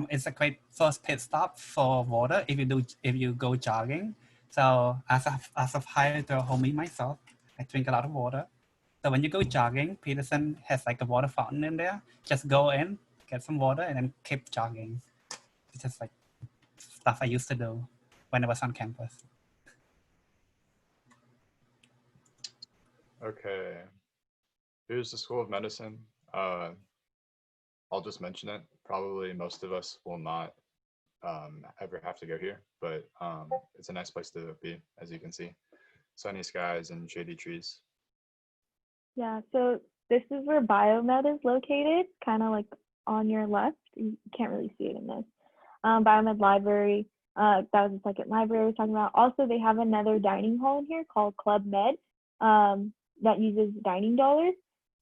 it's a great first pit stop for water if you go jogging. So as a hiker homie myself, I drink a lot of water. So when you go jogging, Peterson has like a water fountain in there. Just go in, get some water, and then keep jogging. It's just like stuff I used to do when I was on campus. Okay, here's the School of Medicine. I'll just mention it. Probably most of us will not ever have to go here, but it's a nice place to be, as you can see. Sunny skies and shady trees. Yeah, so this is where Biomed is located, kind of like on your left. You can't really see it in this. Biomed Library, that was the second library I was talking about. Also, they have another dining hall in here called Club Med that uses dining dollars.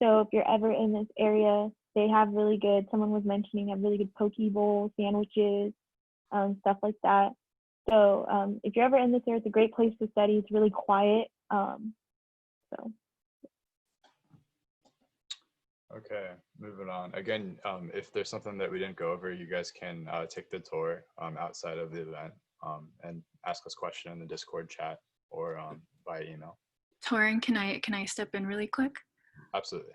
So if you're ever in this area, they have really good, someone was mentioning, have really good poke bowl sandwiches, stuff like that. So if you're ever in this area, it's a great place to study. It's really quiet. So. Okay, moving on. Again, if there's something that we didn't go over, you guys can take the tour outside of the event and ask us questions in the Discord chat or by email. Torin, can I step in really quick? Absolutely.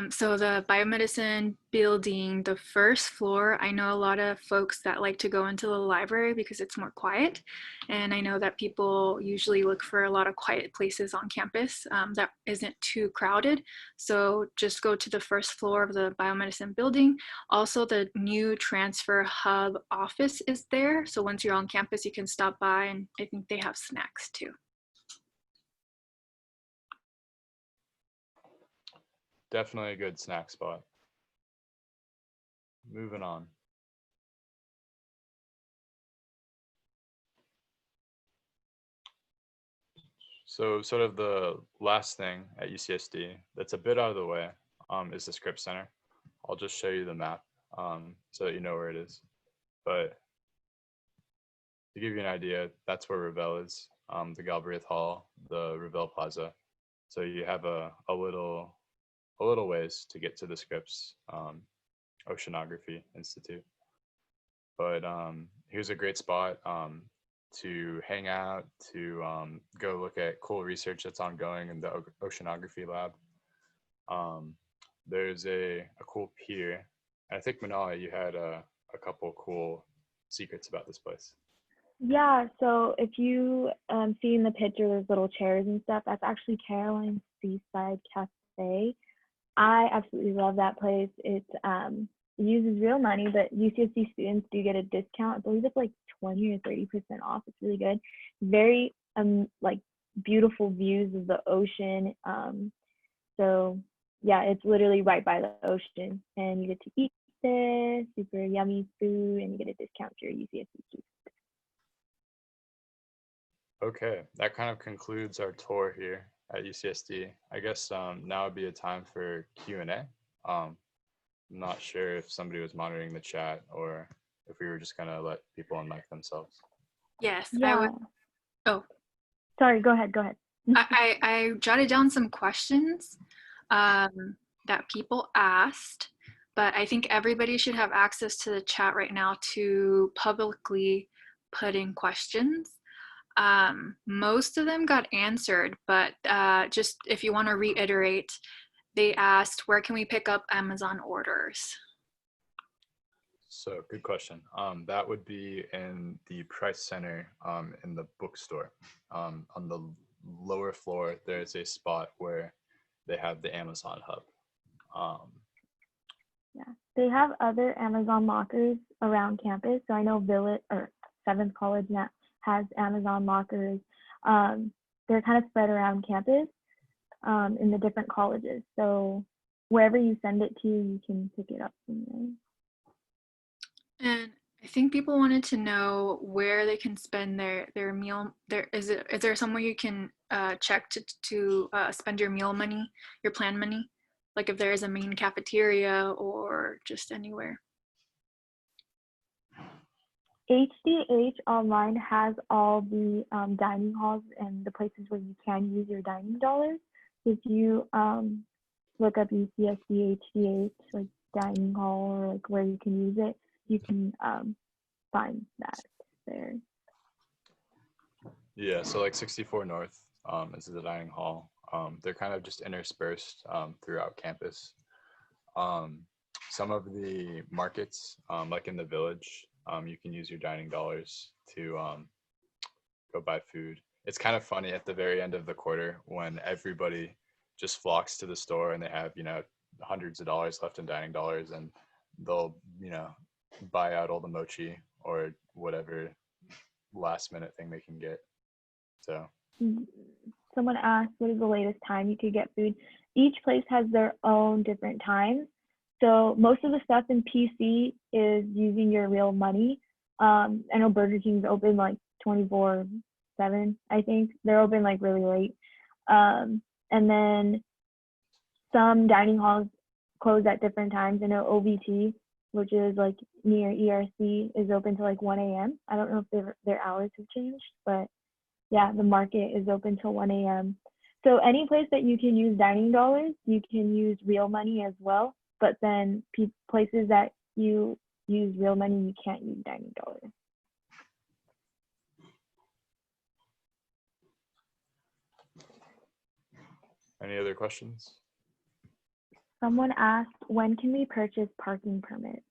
So the biomedicine building, the first floor, I know a lot of folks that like to go into the library because it's more quiet. And I know that people usually look for a lot of quiet places on campus that isn't too crowded. So just go to the first floor of the biomedicine building. Also, the new transfer hub office is there. So once you're on campus, you can stop by, and I think they have snacks too. Definitely a good snack spot. Moving on. So sort of the last thing at UCSD that's a bit out of the way is the Scripps Center. I'll just show you the map so that you know where it is. But to give you an idea, that's where Revelle is, the Galbraith Hall, the Revelle Plaza. So you have a little ways to get to the Scripps Oceanography Institute. But here's a great spot to hang out, to go look at cool research that's ongoing in the oceanography lab. There's a cool pier. And I think, Manala, you had a couple cool secrets about this place. Yeah, so if you see in the picture, there's little chairs and stuff. That's actually Caroline's Seaside Cafe. I absolutely love that place. It uses real money, but UCSD students do get a discount. I believe it's like 20 or 30% off. It's really good. Very like beautiful views of the ocean. So yeah, it's literally right by the ocean, and you get to eat there, super yummy food, and you get a discount to your UCSD students. Okay, that kind of concludes our tour here at UCSD. I guess now would be a time for Q&A. I'm not sure if somebody was monitoring the chat or if we were just gonna let people unmic themselves. Yes, Yeah. I would. Oh, Sorry, go ahead. I jotted down some questions that people asked, but I think everybody should have access to the chat right now to publicly put in questions. Most of them got answered, but just if you want to reiterate, they asked, where can we pick up Amazon orders? So good question. That would be in the Price Center in the bookstore. On the lower floor, there's a spot where they have the Amazon hub. Yeah, they have other Amazon lockers around campus. So I know Village or 7th College now has Amazon lockers. They're kind of spread around campus in the different colleges. So wherever you send it to, you can pick it up from there. And I think people wanted to know where they can spend their meal. Is there somewhere you can check to spend your meal money, your plan money? Like if there is a main cafeteria or just anywhere. HDH online has all the dining halls and the places where you can use your dining dollars. If you look up UCSD HDH, like dining hall or like where you can use it, you can find that there. Yeah, so like 64 North is the dining hall. They're kind of just interspersed throughout campus. Some of the markets, like in the Village, you can use your dining dollars to go buy food. It's kind of funny at the very end of the quarter when everybody just flocks to the store and they have, hundreds of dollars left in dining dollars, and they'll, buy out all the mochi or whatever last minute thing they can get. So someone asked, what is the latest time you could get food? Each place has their own different times. So most of the stuff in PC is using your real money. I know Burger King's open like 24/7, I think. They're open like really late. And then some dining halls close at different times. I know OVT, which is like near ERC, is open till like 1 a.m. I don't know if their hours have changed, but yeah, the market is open till 1 a.m. So any place that you can use dining dollars, you can use real money as well. But then places that you use real money, you can't use dining dollars. any other questions? Someone asked, when can we purchase parking permits?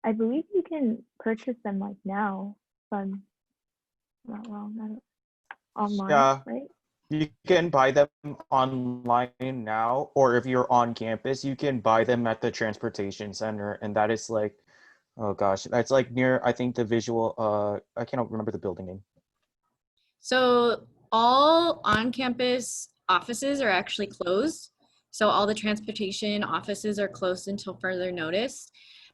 I believe you can purchase them like now, if I'm not wrong. Online, Yeah. right? You can buy them online now, or if you're on campus, you can buy them at the transportation center, and that is like, oh gosh, that's like near, I think, the visual, I can't remember the building name. So all on-campus offices are actually closed. So all the transportation offices are closed until further notice.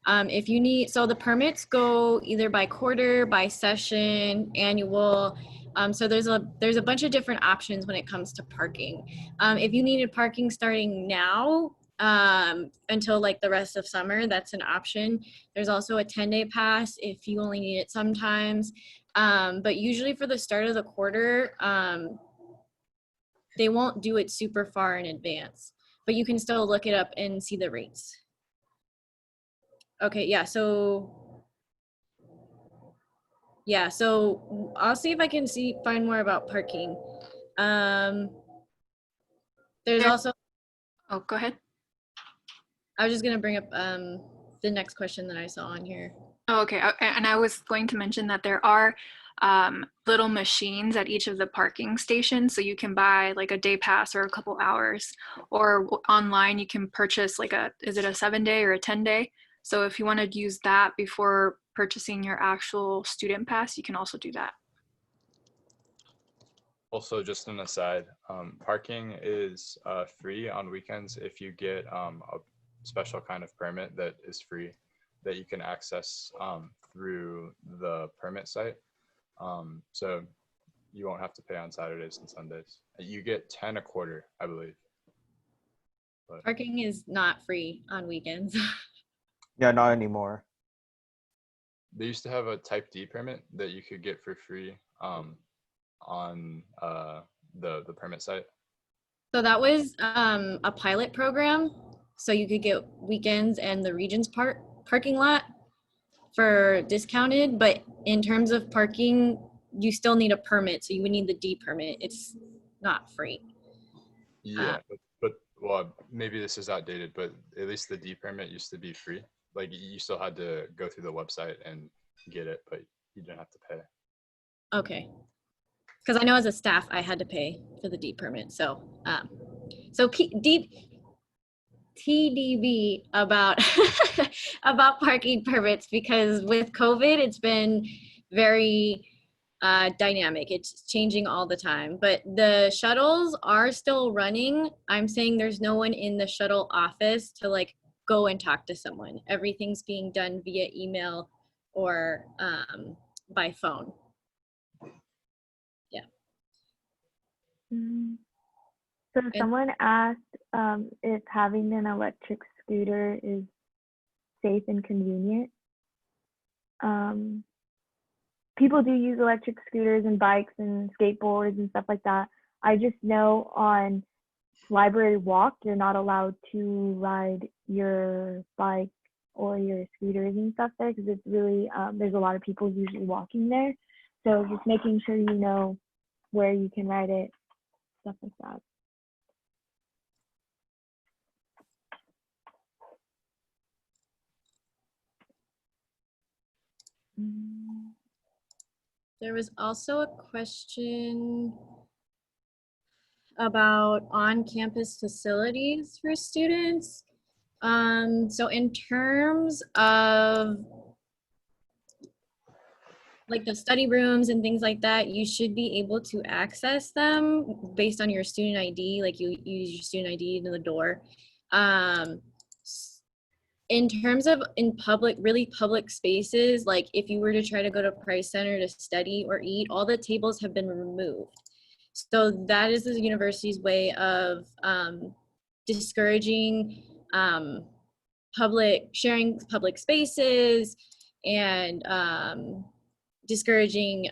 If you need, so the permits go either by quarter, by session, annual. So there's a bunch of different options when it comes to parking. If you needed parking starting now, until like the rest of summer. That's an option. There's also a 10-day pass if you only need it sometimes. But usually for the start of the quarter, they won't do it super far in advance, but you can still look it up and see the rates. Okay, yeah, so I'll see if I can find more about parking. There's also, oh, go ahead. I was just gonna bring up the next question that I saw on here. Oh, okay, and I was going to mention that there are little machines at each of the parking stations, so you can buy like a day pass or a couple hours, or online you can purchase like is it a 7-day or a 10-day? So if you want to use that before purchasing your actual student pass, you can also do that. Also, just an aside, parking is free on weekends if you get a special kind of permit that is free that you can access through the permit site. So you won't have to pay on Saturdays and Sundays. You get 10 a quarter, I believe. But parking is not free on weekends. Yeah, not anymore. they used to have a Type D permit that you could get for free on the permit site. So that was a pilot program. So you could get weekends and the Regions parking lot for discounted, but in terms of parking, you still need a permit. So you would need the D permit. It's not free. Yeah, but well, maybe this is outdated, but at least the D permit used to be free. Like you still had to go through the website and get it, but you didn't have to pay. Okay. Because I know as a staff, I had to pay for the D permit. So, TDB about about parking permits, because with COVID, it's been very dynamic. It's changing all the time, but the shuttles are still running. I'm saying there's no one in the shuttle office to like go and talk to someone. Everything's being done via email or by phone. Yeah. So someone asked if having an electric scooter is safe and convenient. People do use electric scooters and bikes and skateboards and stuff like that. I just know on Library Walk, you're not allowed to ride your bike or your scooters and stuff there because it's really, there's a lot of people usually walking there. So just making sure you know where you can ride it, stuff like that. There was also a question about on-campus facilities for students. So in terms of like the study rooms and things like that, you should be able to access them based on your student ID, like you use your student ID into the door. In terms of in public, really public spaces, like if you were to try to go to Price Center to study or eat, all the tables have been removed. So that is the university's way of discouraging sharing public spaces and discouraging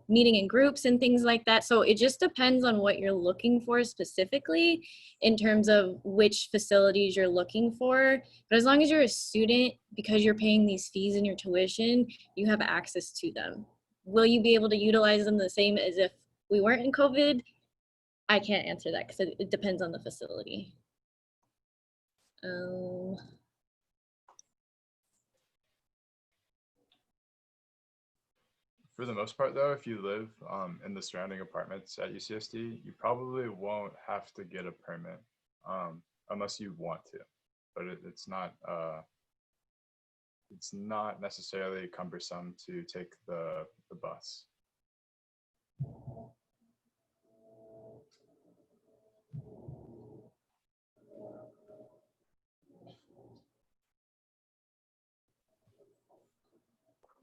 meeting in groups and things like that. So it just depends on what you're looking for specifically in terms of which facilities you're looking for. But as long as you're a student, because you're paying these fees in your tuition, you have access to them. Will you be able to utilize them the same as if we weren't in COVID? I can't answer that because it depends on the facility. For the most part, though, if you live in the surrounding apartments at UCSD, you probably won't have to get a permit unless you want to. But it's not necessarily cumbersome to take the bus.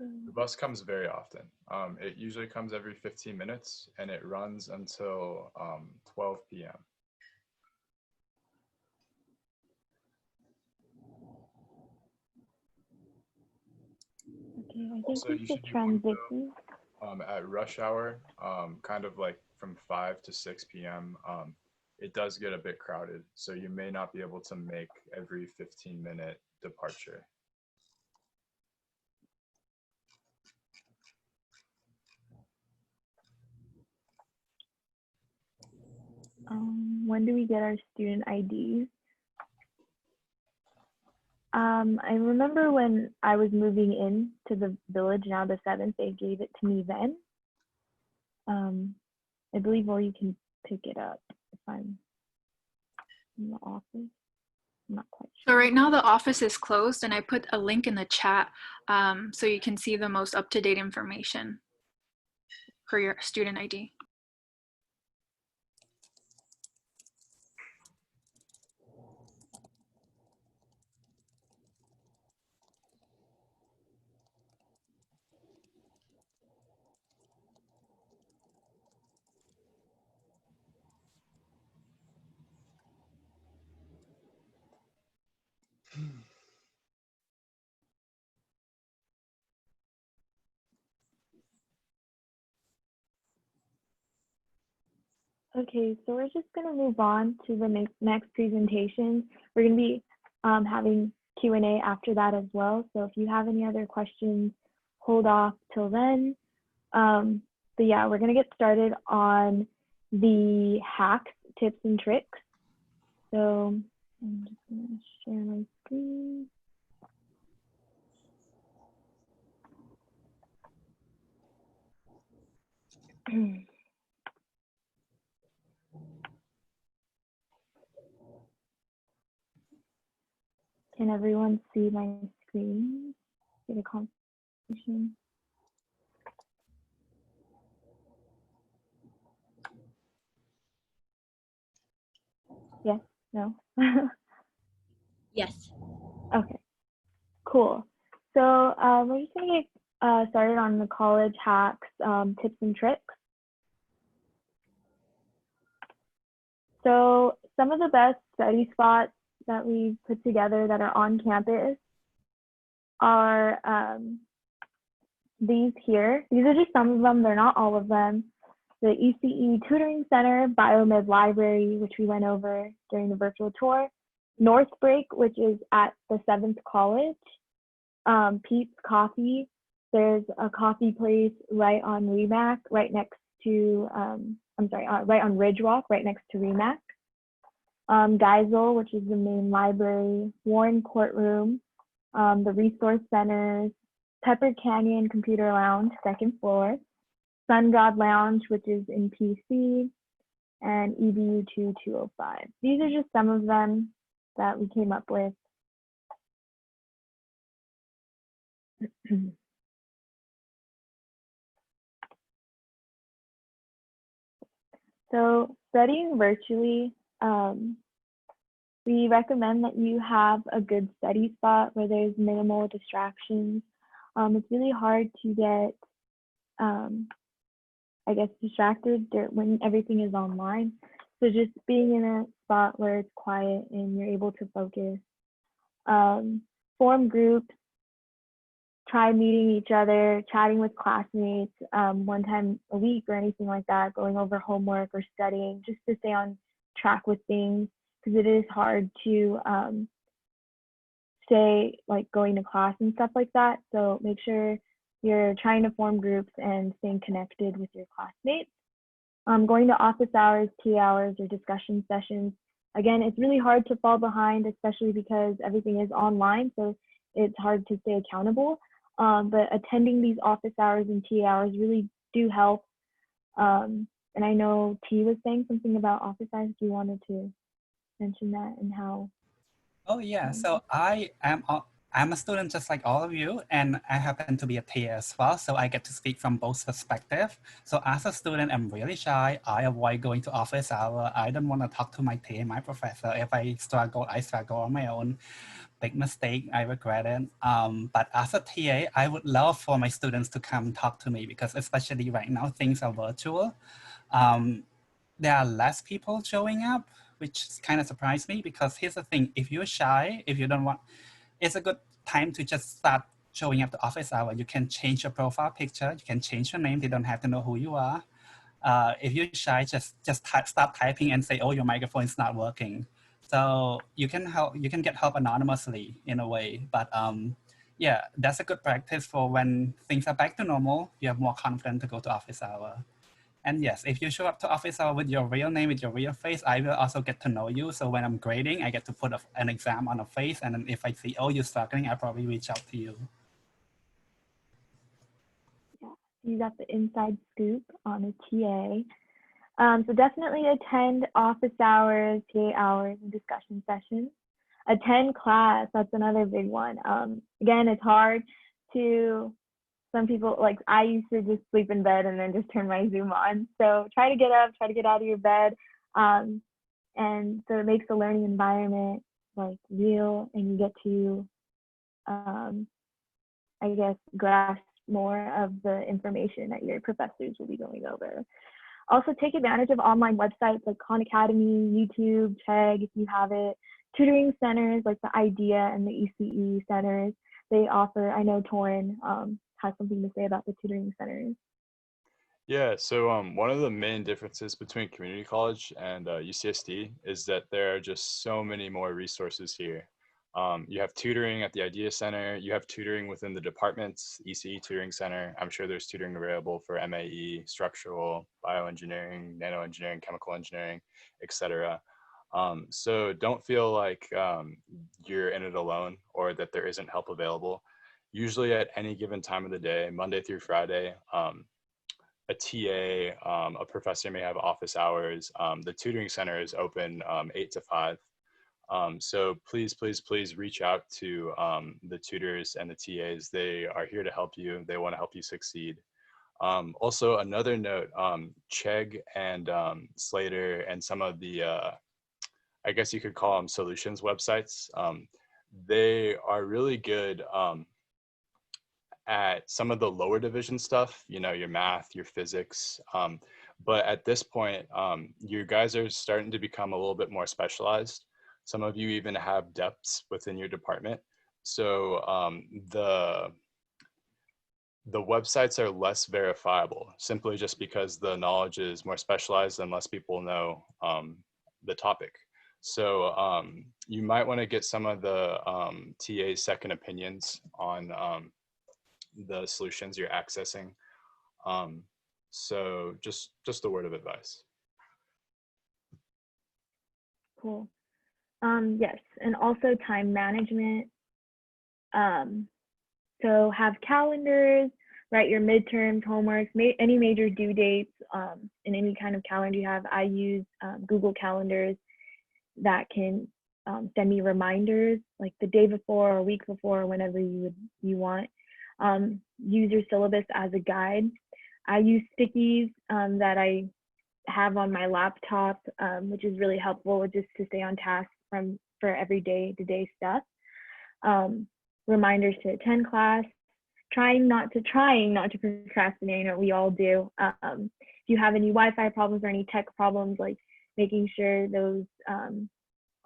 The bus comes very often. It usually comes every 15 minutes and it runs until 12 p.m. Okay, I think Also, we you should should transition. at rush hour, kind of like from 5 to 6 p.m. It does get a bit crowded, so you may not be able to make every 15-minute departure. When do we get our student IDs? I remember when I was moving in to the village, now the 7th, they gave it to me then. I believe, or you can pick it up if I'm in the office. I'm not quite So sure. right now the office is closed, and I put a link in the chat so you can see the most up-to-date information for your student ID. Okay, so we're just going to move on to the next presentation. We're going to be having Q&A after that as well. So if you have any other questions, hold off till then. But yeah, we're going to get started on the hacks, tips, and tricks. So I'm just going to share my screen. Can everyone see my screen? Get a confirmation. Yes, no? Yes. Okay, cool. So we're just gonna get started on the college hacks, tips and tricks. So some of the best study spots that we put together that are on campus are these here. These are just some of them, they're not all of them. The ECE Tutoring Center, Biomed Library, which we went over during the virtual tour. North Break, which is at the 7th College. Pete's Coffee. There's a coffee place right on Remack, right next to, right on Ridge Walk, right next to Remack. Geyser, which is the main library. Warren Courtroom, the Resource Centers. Pepper Canyon Computer Lounge, 2nd floor. Sun God Lounge, which is in PC. And EBU 2205. These are just some of them that we came up with. So studying virtually, we recommend that you have a good study spot where there's minimal distractions. It's really hard to get, I guess, distracted when everything is online. So just being in a spot where it's quiet and you're able to focus. Form groups. Try meeting each other, chatting with classmates one time a week or anything like that, going over homework or studying, just to stay on track with things, because it is hard to stay like going to class and stuff like that. So make sure you're trying to form groups and staying connected with your classmates. Going to office hours, tea hours, or discussion sessions. Again, it's really hard to fall behind, especially because everything is online, so it's hard to stay accountable. But attending these office hours and tea hours really do help. And I know T was saying something about office hours. Do you wanted to mention that and how? Oh yeah, so I'm a student just like all of you, and I happen to be a TA as well, so I get to speak from both perspectives. So as a student, I'm really shy. I avoid going to office hour. I don't want to talk to my TA, my professor. If I struggle on my own. Big mistake, I regret it. But as a TA, I would love for my students to come talk to me, because especially right now, things are virtual. There are less people showing up, which kind of surprised me, because here's the thing, if you're shy, if you don't want, it's a good time to just start showing up to office hour, you can change your profile picture, you can change your name, they don't have to know who you are. If you're shy, just stop typing and say, oh, your microphone is not working. So you can get help anonymously in a way, but yeah, that's a good practice for when things are back to normal, you have more confidence to go to office hour. And yes, if you show up to office hour with your real name, with your real face, I will also get to know you. So when I'm grading, I get to put an exam on a face. And then if I see, oh, you're struggling, I'll probably reach out to you. Yeah, you got the inside scoop on a TA. So definitely attend office hours, TA hours, and discussion sessions. Attend class, that's another big one. Again, it's hard to, some people, like I used to just sleep in bed and then just turn my Zoom on. So try to get up, try to get out of your bed. And so it makes the learning environment like real, and you get to, I guess, grasp more of the information that your professors will be going over. Also take advantage of online websites like Khan Academy, YouTube, Chegg if you have it. Tutoring centers like the IDEA and the ECE centers, they offer, I know Torin has something to say about the tutoring centers. Yeah, so one of the main differences between community college and UCSD is that there are just so many more resources here. You have tutoring at the IDEA Center, you have tutoring within the departments, ECE Tutoring Center. I'm sure there's tutoring available for MAE, structural, bioengineering, nanoengineering, chemical engineering, etc. So don't feel like you're in it alone or that there isn't help available. Usually at any given time of the day, Monday through Friday, a TA, a professor may have office hours. The tutoring center is open 8 to 5. So please, please, please reach out to the tutors and the TAs. They are here to help you. They want to help you succeed. Also, another note, Chegg and Slater and some of the, I guess you could call them solutions websites, they are really good at some of the lower division stuff, you know, your math, your physics. But at this point, you guys are starting to become a little bit more specialized. Some of you even have depths within your department. So the websites are less verifiable, simply just because the knowledge is more specialized and less people know the topic. So you might want to get some of the TA's second opinions on the solutions you're accessing. So just a word of advice. Cool. Yes, and also time management. So have calendars, write your midterms, homeworks, any major due dates in any kind of calendar you have. I use Google Calendars that can send me reminders like the day before or week before, or whenever you want. Use your syllabus as a guide. I use stickies that I have on my laptop, which is really helpful just to stay on task for every day-to-day stuff. Reminders to attend class, trying not to procrastinate. You know, we all do. If you have any Wi-Fi problems or any tech problems, like making sure those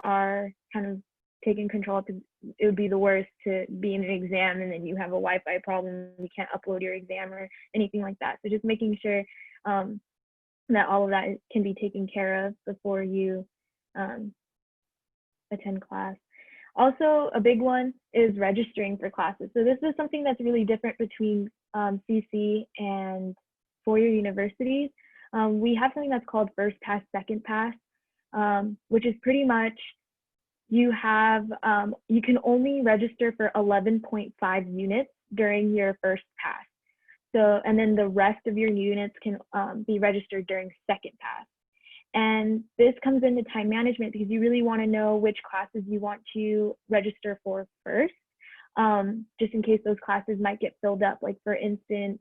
are kind of taken control, because it would be the worst to be in an exam and then you have a Wi-Fi problem, you can't upload your exam or anything like that. So just making sure that all of that can be taken care of before you attend class. Also, a big one is registering for classes. So this is something that's really different between CC and four-year universities. We have something that's called first pass, second pass, which is pretty much you can only register for 11.5 units during your first pass. So, and then the rest of your units can be registered during second pass. And this comes into time management because you really want to know which classes you want to register for first, just in case those classes might get filled up. Like for instance,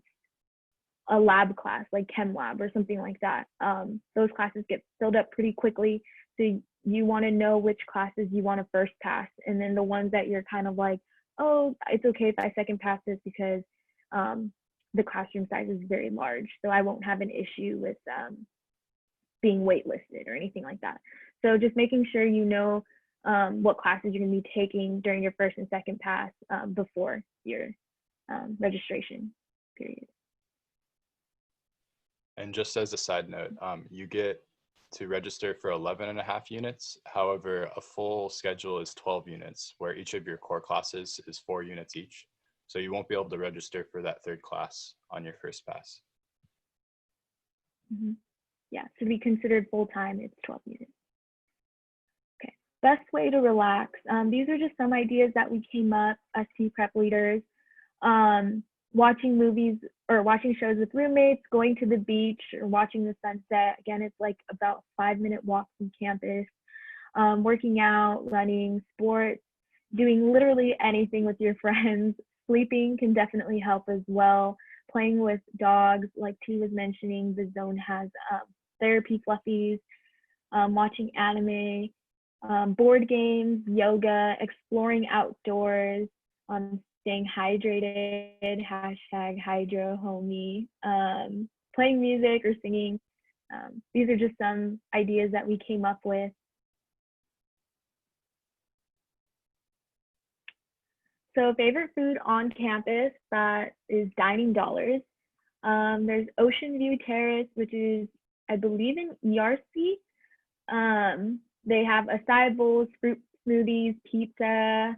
a lab class like chem lab or something like that. Those classes get filled up pretty quickly. So you want to know which classes you want to first pass. And then the ones that you're kind of like, oh, it's okay if I second pass this because the classroom size is very large. So I won't have an issue with being waitlisted or anything like that. So just making sure you know what classes you're going to be taking during your first and second pass before your registration period. And just as a side note, you get to register for 11.5 units. However, a full schedule is 12 units, where each of your core classes is 4 units each. So you won't be able to register for that third class on your first pass. Mm-hmm. Yeah, to be considered full-time, it's 12 units. Okay, best way to relax. These are just some ideas that we came up as tea prep leaders. Watching movies or watching shows with roommates, going to the beach or watching the sunset. Again, it's like about a 5-minute walk from campus. Working out, running, sports, doing literally anything with your friends. Sleeping can definitely help as well. Playing with dogs, like T was mentioning, the zone has therapy fluffies, watching anime, board games, yoga, exploring outdoors, staying hydrated, #HydroHomie, playing music or singing. These are just some ideas that we came up with. So favorite food on campus that is dining dollars. There's Ocean View Terrace, which is, I believe, in ERC. They have acai bowls, fruit smoothies, pizza,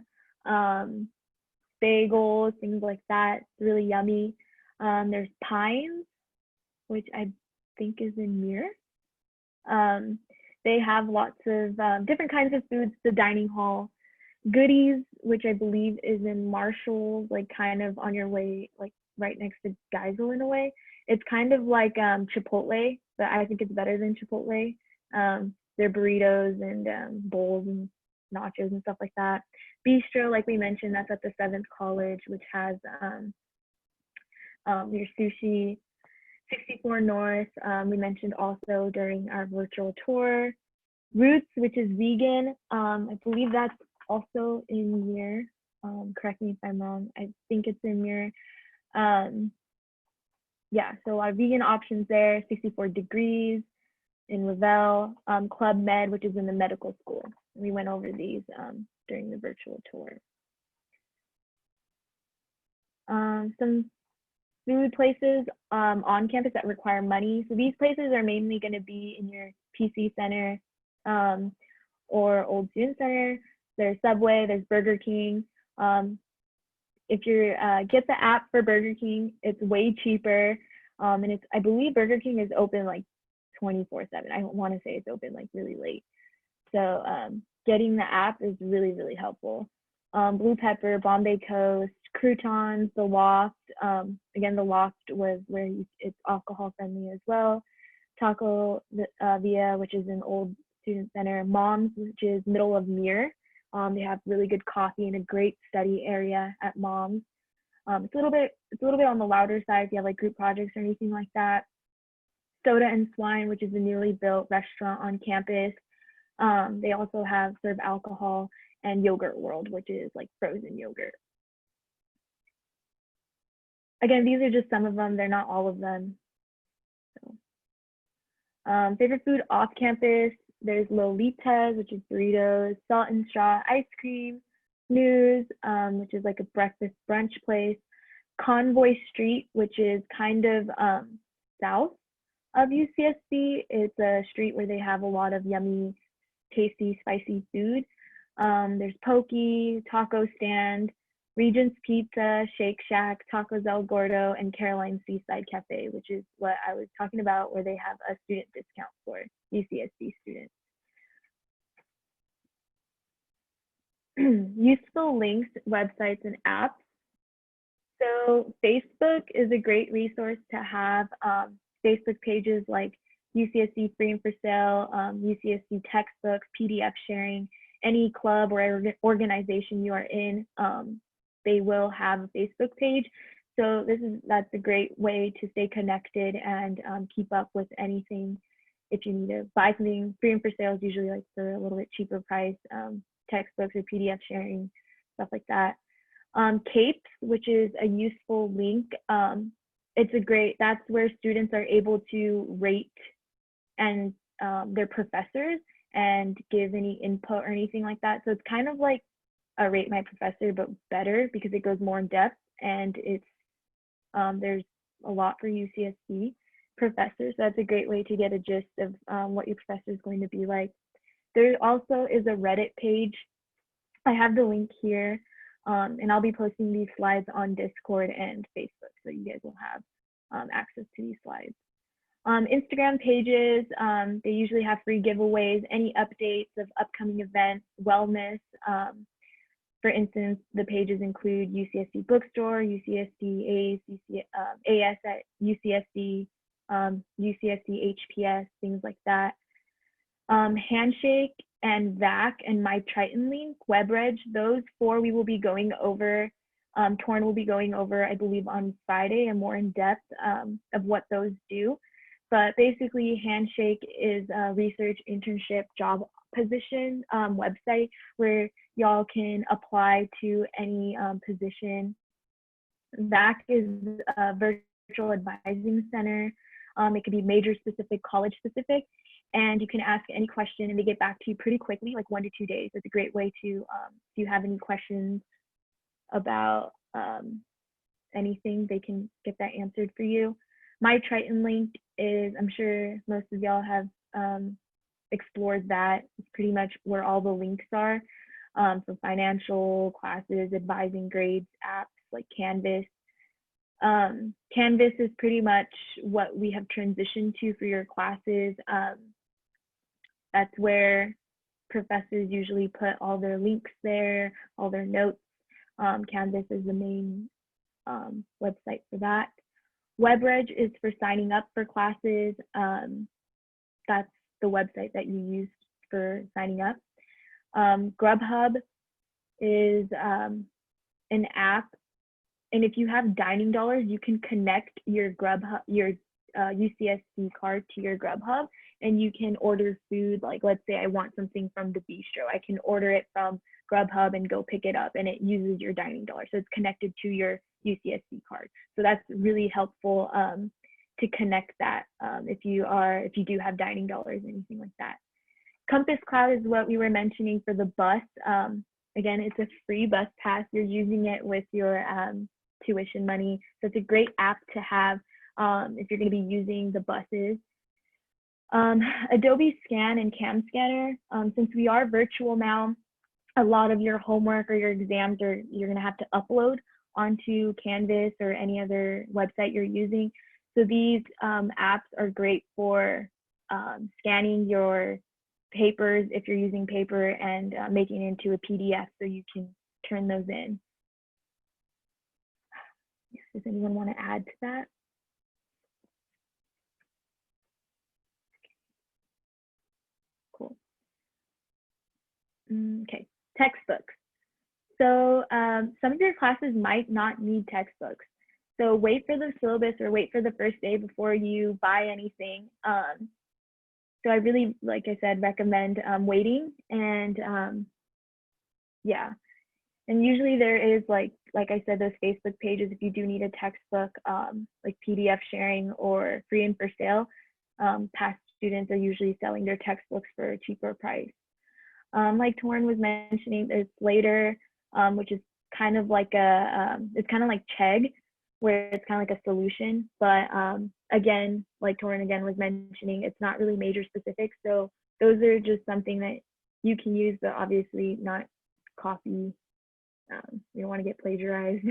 bagels, things like that. It's really yummy. There's Pines, which I think is in Muir. They have lots of different kinds of foods, the dining hall. Goodies, which I believe is in Marshall, like kind of on your way, like right next to Geyser in a way. It's kind of like Chipotle, but I think it's better than Chipotle. Their burritos and bowls and nachos and stuff like that. Bistro, like we mentioned, that's at the 7th College, which has your sushi. 64 North, we mentioned also during our virtual tour. Roots, which is vegan. I believe that's also in Muir. Correct me if I'm wrong. I think it's in Muir. Yeah, so our vegan options there. 64 Degrees in Ravel. Club Med, which is in the medical school. We went over these during the virtual tour. Some food places on campus that require money. So these places are mainly going to be in your PC Center or Old Student Center. There's Subway, there's Burger King. If you get the app for Burger King, it's way cheaper. And it's, I believe Burger King is open like 24/7. I want to say it's open like really late. So getting the app is really, really helpful. Blue Pepper, Bombay Coast, Croutons, the Loft. Again, the Loft was where it's alcohol friendly as well. Taco Via, which is an Old Student Center. Mom's, which is middle of Muir. They have really good coffee and a great study area at Mom's. It's a little bit on the louder side if you have like group projects or anything like that. Soda and Swine, which is a newly built restaurant on campus. They also serve alcohol, and Yogurt World, which is like frozen yogurt. Again, these are just some of them. They're not all of them. So, favorite food off campus. There's Lolitas, which is burritos, Salt and Straw ice cream, News, which is like a breakfast brunch place, Convoy Street, which is kind of south of UCSC. It's a street where they have a lot of yummy, tasty, spicy food. There's Pokey, Taco Stand, Regent's Pizza, Shake Shack, Tacos El Gordo, and Caroline's Seaside Cafe, which is what I was talking about, where they have a student discount for UCSC students. Useful links, websites, and apps. So Facebook is a great resource to have. Facebook pages like UCSC Free and for Sale, UCSC textbooks, PDF sharing, any club or organization you are in, they will have a Facebook page. So that's a great way to stay connected and keep up with anything. If you need to buy something, Free and for Sale is usually like for a little bit cheaper price, textbooks or PDF sharing, stuff like that. CAPES, which is a useful link. That's where students are able to rate and their professors and give any input or anything like that. So it's kind of like a Rate My Professor, but better because it goes more in depth. and it's there's a lot for UCSD professors. That's a great way to get a gist of what your professor is going to be like. There also is a Reddit page. I have the link here, and I'll be posting these slides on Discord and Facebook, so you guys will have access to these slides. Instagram pages, they usually have free giveaways, any updates of upcoming events, wellness. For instance, the pages include UCSD Bookstore, UCSD AS at UCSD, UCSD HPS, things like that. Handshake and VAC and My Triton Link, WebReg, those four we will be going over. Torn will be going over, I believe, on Friday and more in depth of what those do. But basically, Handshake is a research internship job position website where y'all can apply to any position. VAC is a virtual advising center. It could be major specific, college specific, and you can ask any question and they get back to you pretty quickly, like 1 to 2 days. It's a great way to, if you have any questions about anything, they can get that answered for you. My Triton Link is, I'm sure most of y'all have explored that. It's pretty much where all the links are for financial, classes, advising, grades, apps like Canvas. Canvas is pretty much what we have transitioned to for your classes. That's where professors usually put all their links there, all their notes. Canvas is the main website for that. WebReg is for signing up for classes. That's the website that you use for signing up. Grubhub is an app, and if you have dining dollars, you can connect your Grubhub, your UCSD card to your Grubhub, and you can order food. Like, let's say I want something from the Bistro, I can order it from Grubhub and go pick it up, and it uses your dining dollar, so it's connected to your UCSD card. So that's really helpful to connect that if you do have dining dollars, anything like that. Compass Cloud is what we were mentioning for the bus. Again, it's a free bus pass. You're using it with your tuition money, so it's a great app to have if you're going to be using the buses. Adobe Scan and Cam Scanner. Since we are virtual now, a lot of your homework or your exams you're going to have to upload onto Canvas or any other website you're using. So these apps are great for scanning your papers if you're using paper and making it into a PDF so you can turn those in. Does anyone want to add to that? Cool. Okay, textbooks. So some of your classes might not need textbooks. So wait for the syllabus or wait for the first day before you buy anything. So I really, like I said, recommend waiting. And yeah, and usually there is like I said, those Facebook pages, if you do need a textbook, like PDF sharing or free and for sale, past students are usually selling their textbooks for a cheaper price. Like Torn was mentioning, there's Slater, which is kind of like it's kind of like Chegg, where it's kind of like a solution, but again, like Torn again was mentioning, it's not really major specific. So those are just something that you can use, but obviously not copy. You don't want to get plagiarized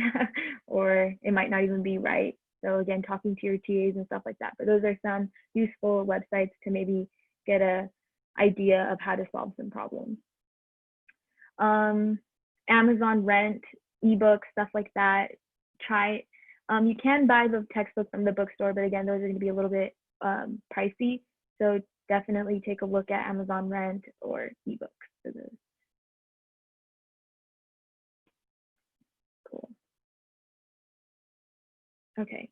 or it might not even be right. So again, talking to your TAs and stuff like that. But those are some useful websites to maybe get a idea of how to solve some problems. Amazon Rent, ebooks, stuff like that. You can buy the textbook from the bookstore, but again, those are going to be a little bit pricey. So definitely take a look at Amazon Rent or ebooks for those. Cool. Okay.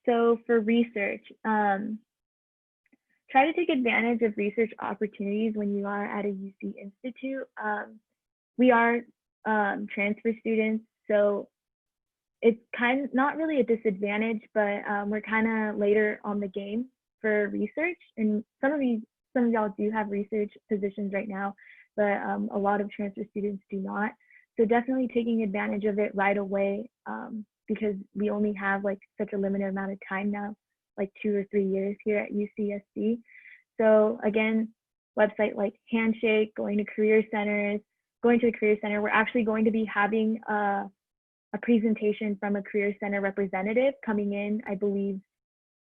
So for research, try to take advantage of research opportunities when you are at a UC Institute. We are transfer students, so it's kind of not really a disadvantage, but we're kind of later on the game for research. And some of y'all do have research positions right now, but a lot of transfer students do not. So definitely taking advantage of it right away, because we only have like such a limited amount of time now, like 2 or 3 years here at UCSD. So again, website like Handshake, going to career centers, going to the career center. We're actually going to be having a presentation from a career center representative coming in, I believe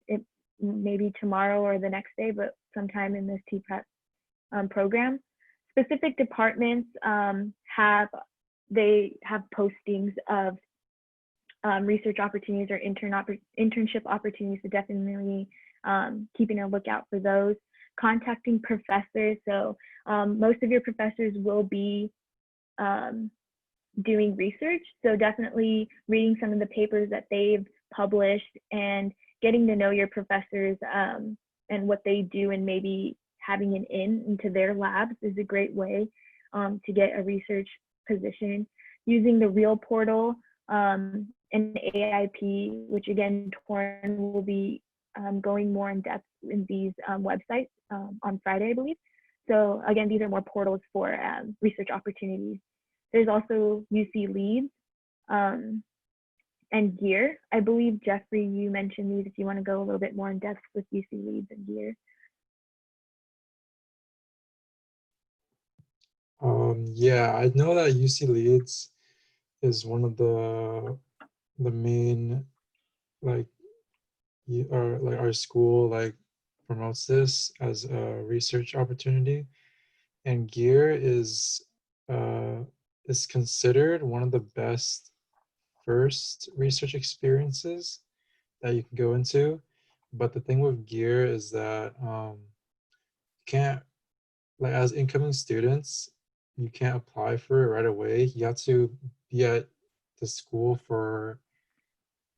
it maybe tomorrow or the next day, but sometime in this TPrep program. Specific departments have postings of research opportunities or internship opportunities, so definitely keeping a lookout for those. Contacting professors, so most of your professors will be doing research, so definitely reading some of the papers that they've published and getting to know your professors and what they do, and maybe having an into their labs is a great way to get a research position. Using the Real Portal and AIP, which again, Torrin will be going more in depth in these websites on Friday, I believe. So again, these are more portals for research opportunities. There's also UC Leads and Gear. I believe, Jeffrey, you mentioned these if you want to go a little bit more in depth with UC Leads and Gear. Yeah, I know that UC Leads is one of the main, like, our school like promotes this as a research opportunity, and Gear is considered one of the best first research experiences that you can go into. But the thing with Gear is that you can't, like, as incoming students, you can't apply for it right away. You have to be at the school for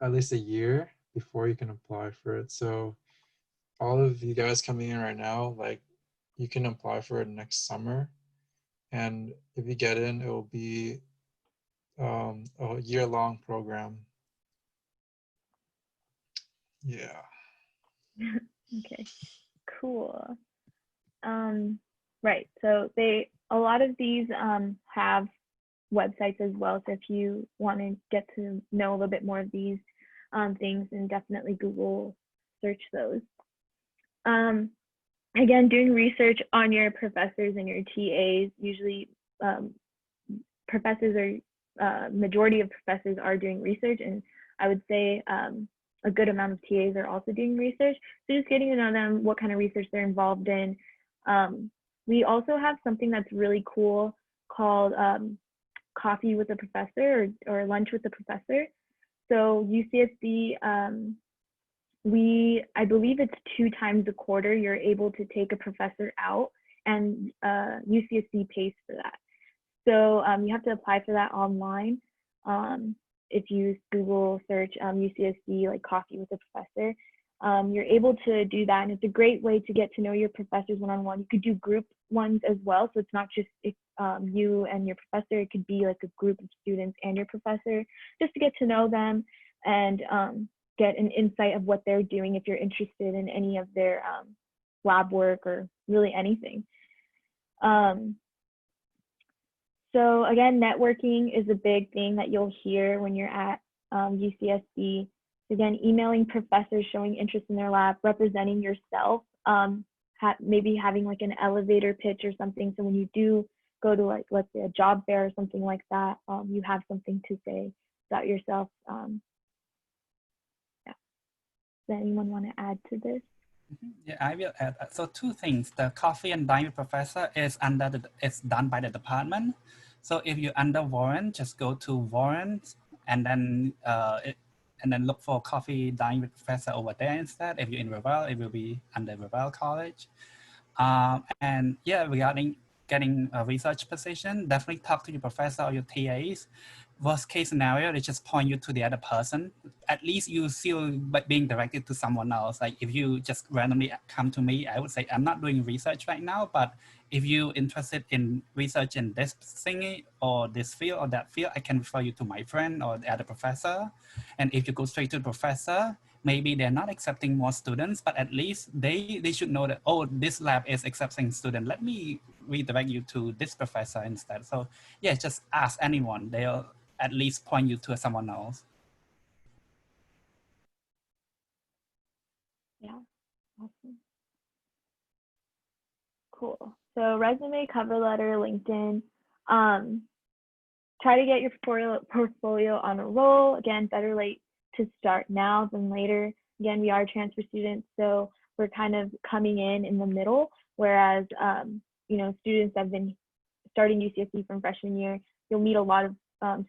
at least a year before you can apply for it. So all of you guys coming in right now, like, you can apply for it next summer. And if you get in, it will be a year-long program. Yeah. Okay, cool. Right, so a lot of these have websites as well. So if you want to get to know a little bit more of these things, then definitely Google search those. Again, doing research on your professors and your TAs. Usually professors are, majority of professors are doing research, and I would say a good amount of TAs are also doing research. So just getting to know them, what kind of research they're involved in. We also have something that's really cool called coffee with a professor or lunch with a professor. So UCSD, I believe it's 2 times a quarter you're able to take a professor out, and UCSD pays for that. So you have to apply for that online. If you Google search UCSD like coffee with a professor, you're able to do that, and it's a great way to get to know your professors one-on-one. You could do group ones as well, so it's not just you and your professor. It could be like a group of students and your professor, just to get to know them and get an insight of what they're doing if you're interested in any of their lab work or really anything. So again, networking is a big thing that you'll hear when you're at UCSD. Again, emailing professors, showing interest in their lab, representing yourself, maybe having like an elevator pitch or something. So when you do go to, like, let's say a job fair or something like that, you have something to say about yourself. Yeah. Does anyone want to add to this? Yeah, I will add. So 2 things. The coffee and dine with professor is it's done by the department. So if you're under warrant, just go to warrant and then look for coffee dine with professor over there instead. If you're in Revel, it will be under Revel College. And yeah, regarding getting a research position, definitely talk to your professor or your TAs. Worst case scenario, they just point you to the other person. At least you still being directed to someone else. Like if you just randomly come to me, I would say, I'm not doing research right now, but if you're interested in research in this thingy or this field or that field, I can refer you to my friend or the other professor. And if you go straight to the professor, maybe they're not accepting more students, but at least they should know that, oh, this lab is accepting students. Let me redirect you to this professor instead. So yeah, just ask anyone. They'll at least point you to someone else. Yeah, awesome. Cool. So resume, cover letter, LinkedIn. Try to get your portfolio on a roll. Again, better late to start now than later. Again, we are transfer students, so we're kind of coming in the middle, whereas, you know, students that have been starting UCSC from freshman year, you'll meet a lot of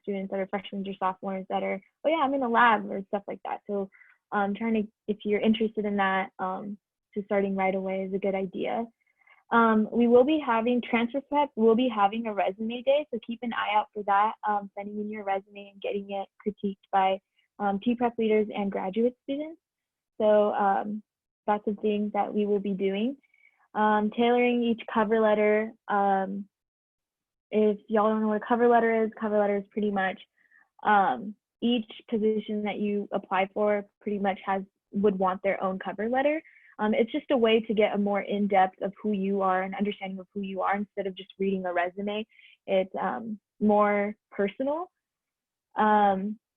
students that are freshmen or sophomores that are, oh yeah, I'm in a lab or stuff like that. So trying to, if you're interested in that, so starting right away is a good idea. We will be having transfer prep. We'll be having a resume day, so keep an eye out for that. Sending in your resume and getting it critiqued by T-Prep leaders and graduate students. So that's a thing that we will be doing. Tailoring each cover letter. If y'all don't know what a cover letter is pretty much each position that you apply for pretty much would want their own cover letter. It's just a way to get a more in-depth of who you are and understanding of who you are instead of just reading a resume. It's more personal.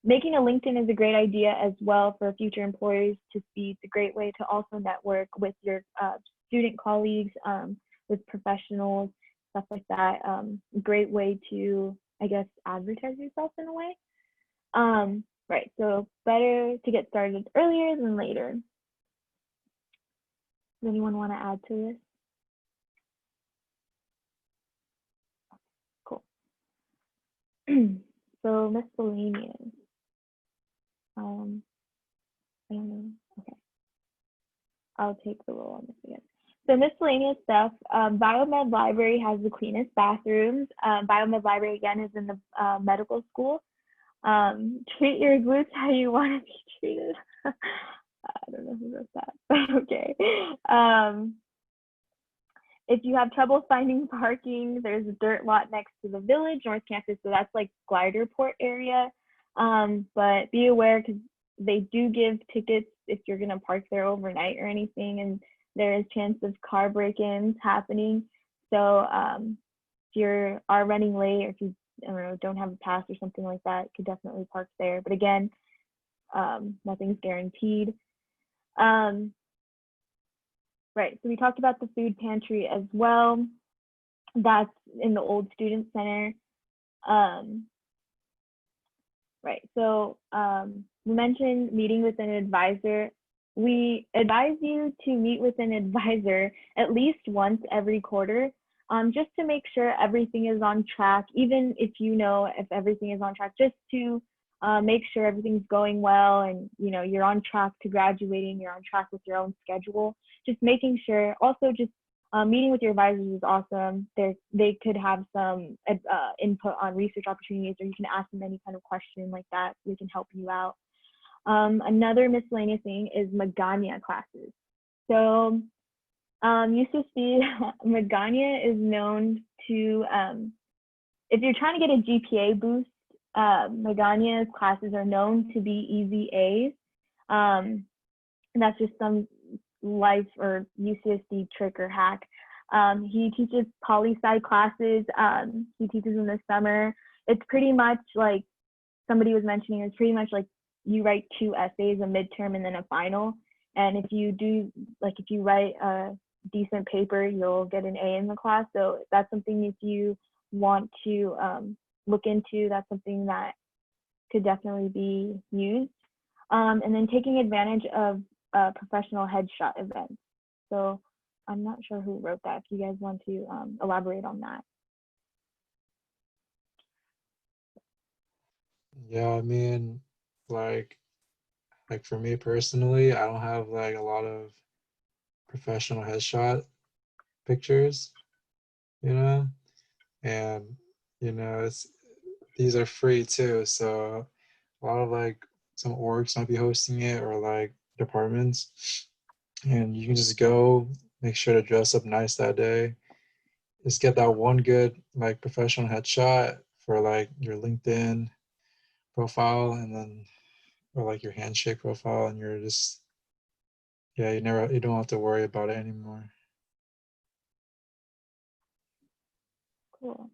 Making a LinkedIn is a great idea as well for future employers to see. It's a great way to also network with your student colleagues, with professionals, stuff like that. Great way to, I guess, advertise yourself in a way. Right, so better to get started earlier than later. Does anyone want to add to this? Cool. So miscellaneous. I don't know. Okay. I'll take the role on this again. So miscellaneous stuff. Biomed Library has the cleanest bathrooms. Biomed Library again is in the medical school. Treat your glutes how you want to be treated. I don't know who wrote that, but okay. If you have trouble finding parking, there's a dirt lot next to the Village, North Campus, so that's like glider port area. But be aware because they do give tickets if you're gonna park there overnight or anything, and there is chance of car break-ins happening. So if you are running late or if you don't have a pass or something like that, you could definitely park there. But again, nothing's guaranteed. Right, so we talked about the food pantry as well. That's in the old student center. Right, so we mentioned meeting with an advisor. We advise you to meet with an advisor at least once every quarter, just to make sure everything is on track, even if you know if everything is on track, just to make sure everything's going well and you're on track to graduating, you're on track with your own schedule. Just making sure. Also, just meeting with your advisors is awesome. They could have some input on research opportunities, or you can ask them any kind of question like that. We can help you out. Another miscellaneous thing is Magana classes. So UCSC Magana is known to, if you're trying to get a GPA boost, Magana's classes are known to be easy A's. And that's just some life or UCSD trick or hack. He teaches poli-sci classes. He teaches in the summer. It's pretty much like somebody was mentioning, it's pretty much like you write 2 essays, a midterm and then a final. And if you do, like if you write a decent paper, you'll get an A in the class. So that's something, if you want to look into, that's something that could definitely be used. And then taking advantage of professional headshot events. So I'm not sure who wrote that. If you guys want to elaborate on that. Yeah, I mean, like for me personally, I don't have like a lot of professional headshot pictures, and these are free too. So a lot of like some orgs might be hosting it, or like departments, and you can just go, make sure to dress up nice that day. Just get that one good like professional headshot for like your LinkedIn profile, and then or like your handshake profile, and you're just, yeah, you don't have to worry about it anymore. Cool.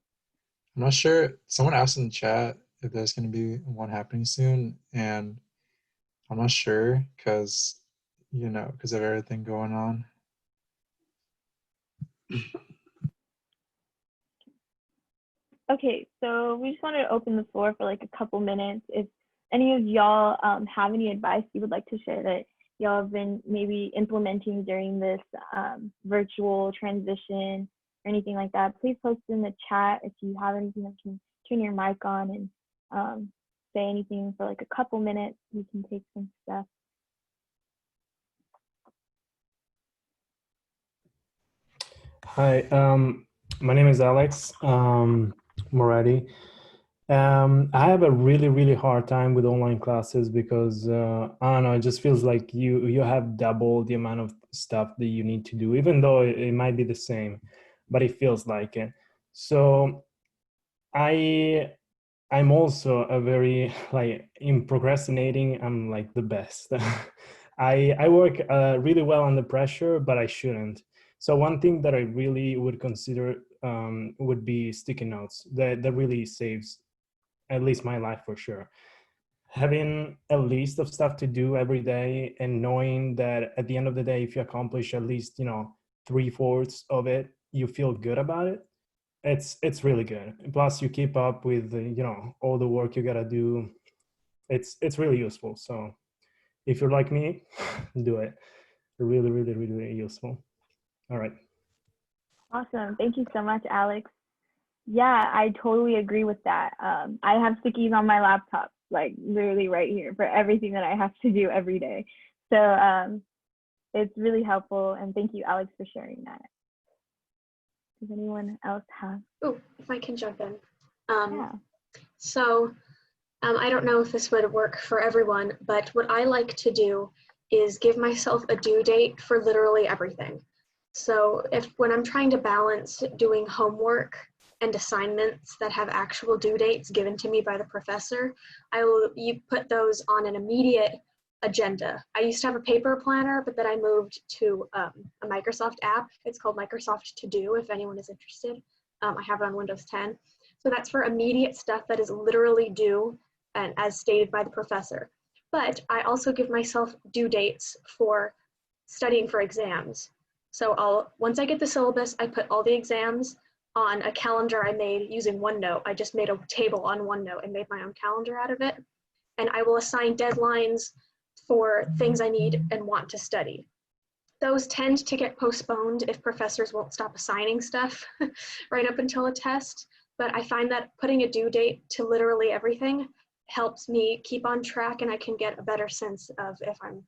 I'm not sure. Someone asked in the chat if there's going to be one happening soon, and I'm not sure because, you know, because of everything going on. Okay, so we just wanted to open the floor for like a couple minutes. If any of y'all have any advice you would like to share that y'all have been maybe implementing during this virtual transition or anything like that, please post in the chat. If you have anything, you can turn your mic on and say anything for like a couple minutes. We can take some stuff. Hi, my name is Alex Moretti. I have a really hard time with online classes because I don't know, it just feels like you have double the amount of stuff that you need to do, even though it might be the same, but it feels like it. So I'm also a very, like, in procrastinating, I'm like the best. I work really well under pressure, but I shouldn't. So one thing that I really would consider would be sticky notes. That really saves at least my life for sure. Having a list of stuff to do every day and knowing that at the end of the day, if you accomplish at least, you know, 3/4 of it, you feel good about it. It's really good. Plus you keep up with, you know, all the work you gotta do. It's really useful. So if you're like me, do it. Really useful. All right. Awesome. Thank you so much, Alex. Yeah, I totally agree with that. I have stickies on my laptop, like literally right here for everything that I have to do every day. So it's really helpful. And thank you, Alex, for sharing that. Does anyone else have? Oh, if I can jump in. Yeah. So I don't know if this would work for everyone, but what I like to do is give myself a due date for literally everything. So when I'm trying to balance doing homework and assignments that have actual due dates given to me by the professor, you put those on an immediate agenda. I used to have a paper planner, but then I moved to a Microsoft app. It's called Microsoft To Do, if anyone is interested. I have it on Windows 10. So that's for immediate stuff that is literally due and as stated by the professor. But I also give myself due dates for studying for exams. So once I get the syllabus, I put all the exams on a calendar I made using OneNote. I just made a table on OneNote and made my own calendar out of it. And I will assign deadlines for things I need and want to study. Those tend to get postponed if professors won't stop assigning stuff right up until a test. But I find that putting a due date to literally everything helps me keep on track, and I can get a better sense of if I'm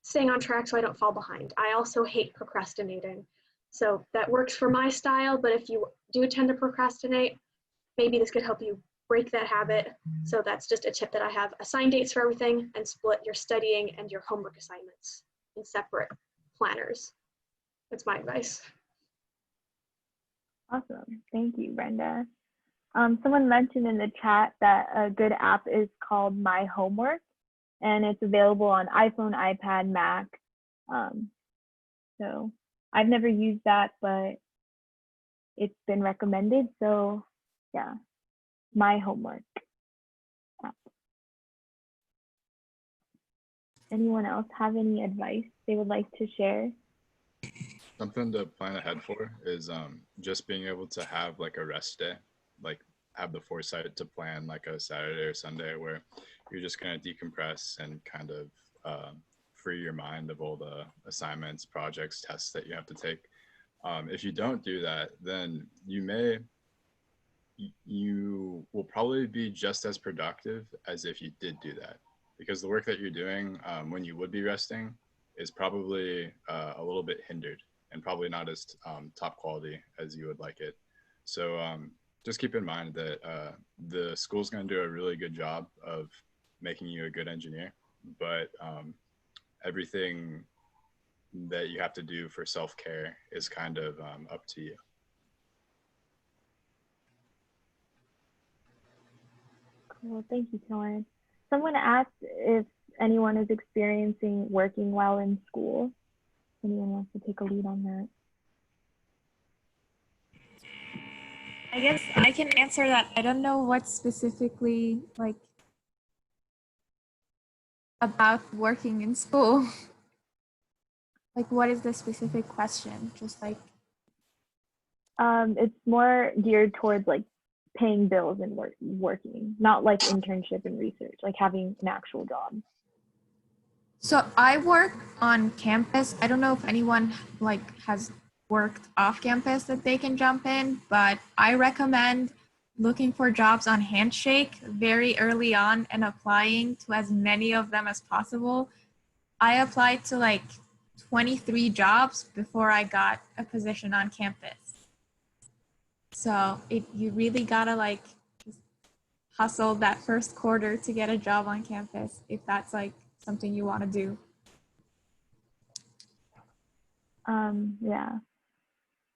staying on track so I don't fall behind. I also hate procrastinating. So that works for my style, but if you do tend to procrastinate, maybe this could help you break that habit. So that's just a tip that I have. Assign dates for everything and split your studying and your homework assignments in separate planners. That's my advice. Awesome. Thank you, Brenda. Someone mentioned in the chat that a good app is called My Homework, and it's available on iPhone, iPad, Mac. So I've never used that, but it's been recommended. So yeah, My Homework app. Anyone else have any advice they would like to share? Something to plan ahead for is just being able to have like a rest day, like have the foresight to plan like a Saturday or Sunday where you're just going to decompress and kind of free your mind of all the assignments, projects, tests that you have to take. If you don't do that, then you will probably be just as productive as if you did do that, because the work that you're doing when you would be resting is probably a little bit hindered and probably not as top quality as you would like it. So just keep in mind that the school's going to do a really good job of making you a good engineer, but everything that you have to do for self-care is kind of up to you. Cool. Thank you, Torrin. someone asked if anyone is experiencing working while in school. Anyone wants to take a lead on that? I guess I can answer that. I don't know what specifically like about working in school. Like, what is the specific question? Just like it's more geared towards like paying bills and working, not like internship and research, like having an actual job. so I work on campus. I don't know if anyone like has worked off campus that they can jump in, but I recommend looking for jobs on Handshake very early on and applying to as many of them as possible. I applied to like 23 jobs before I got a position on campus. So you really gotta like just hustle that first quarter to get a job on campus if that's like something you want to do. Yeah.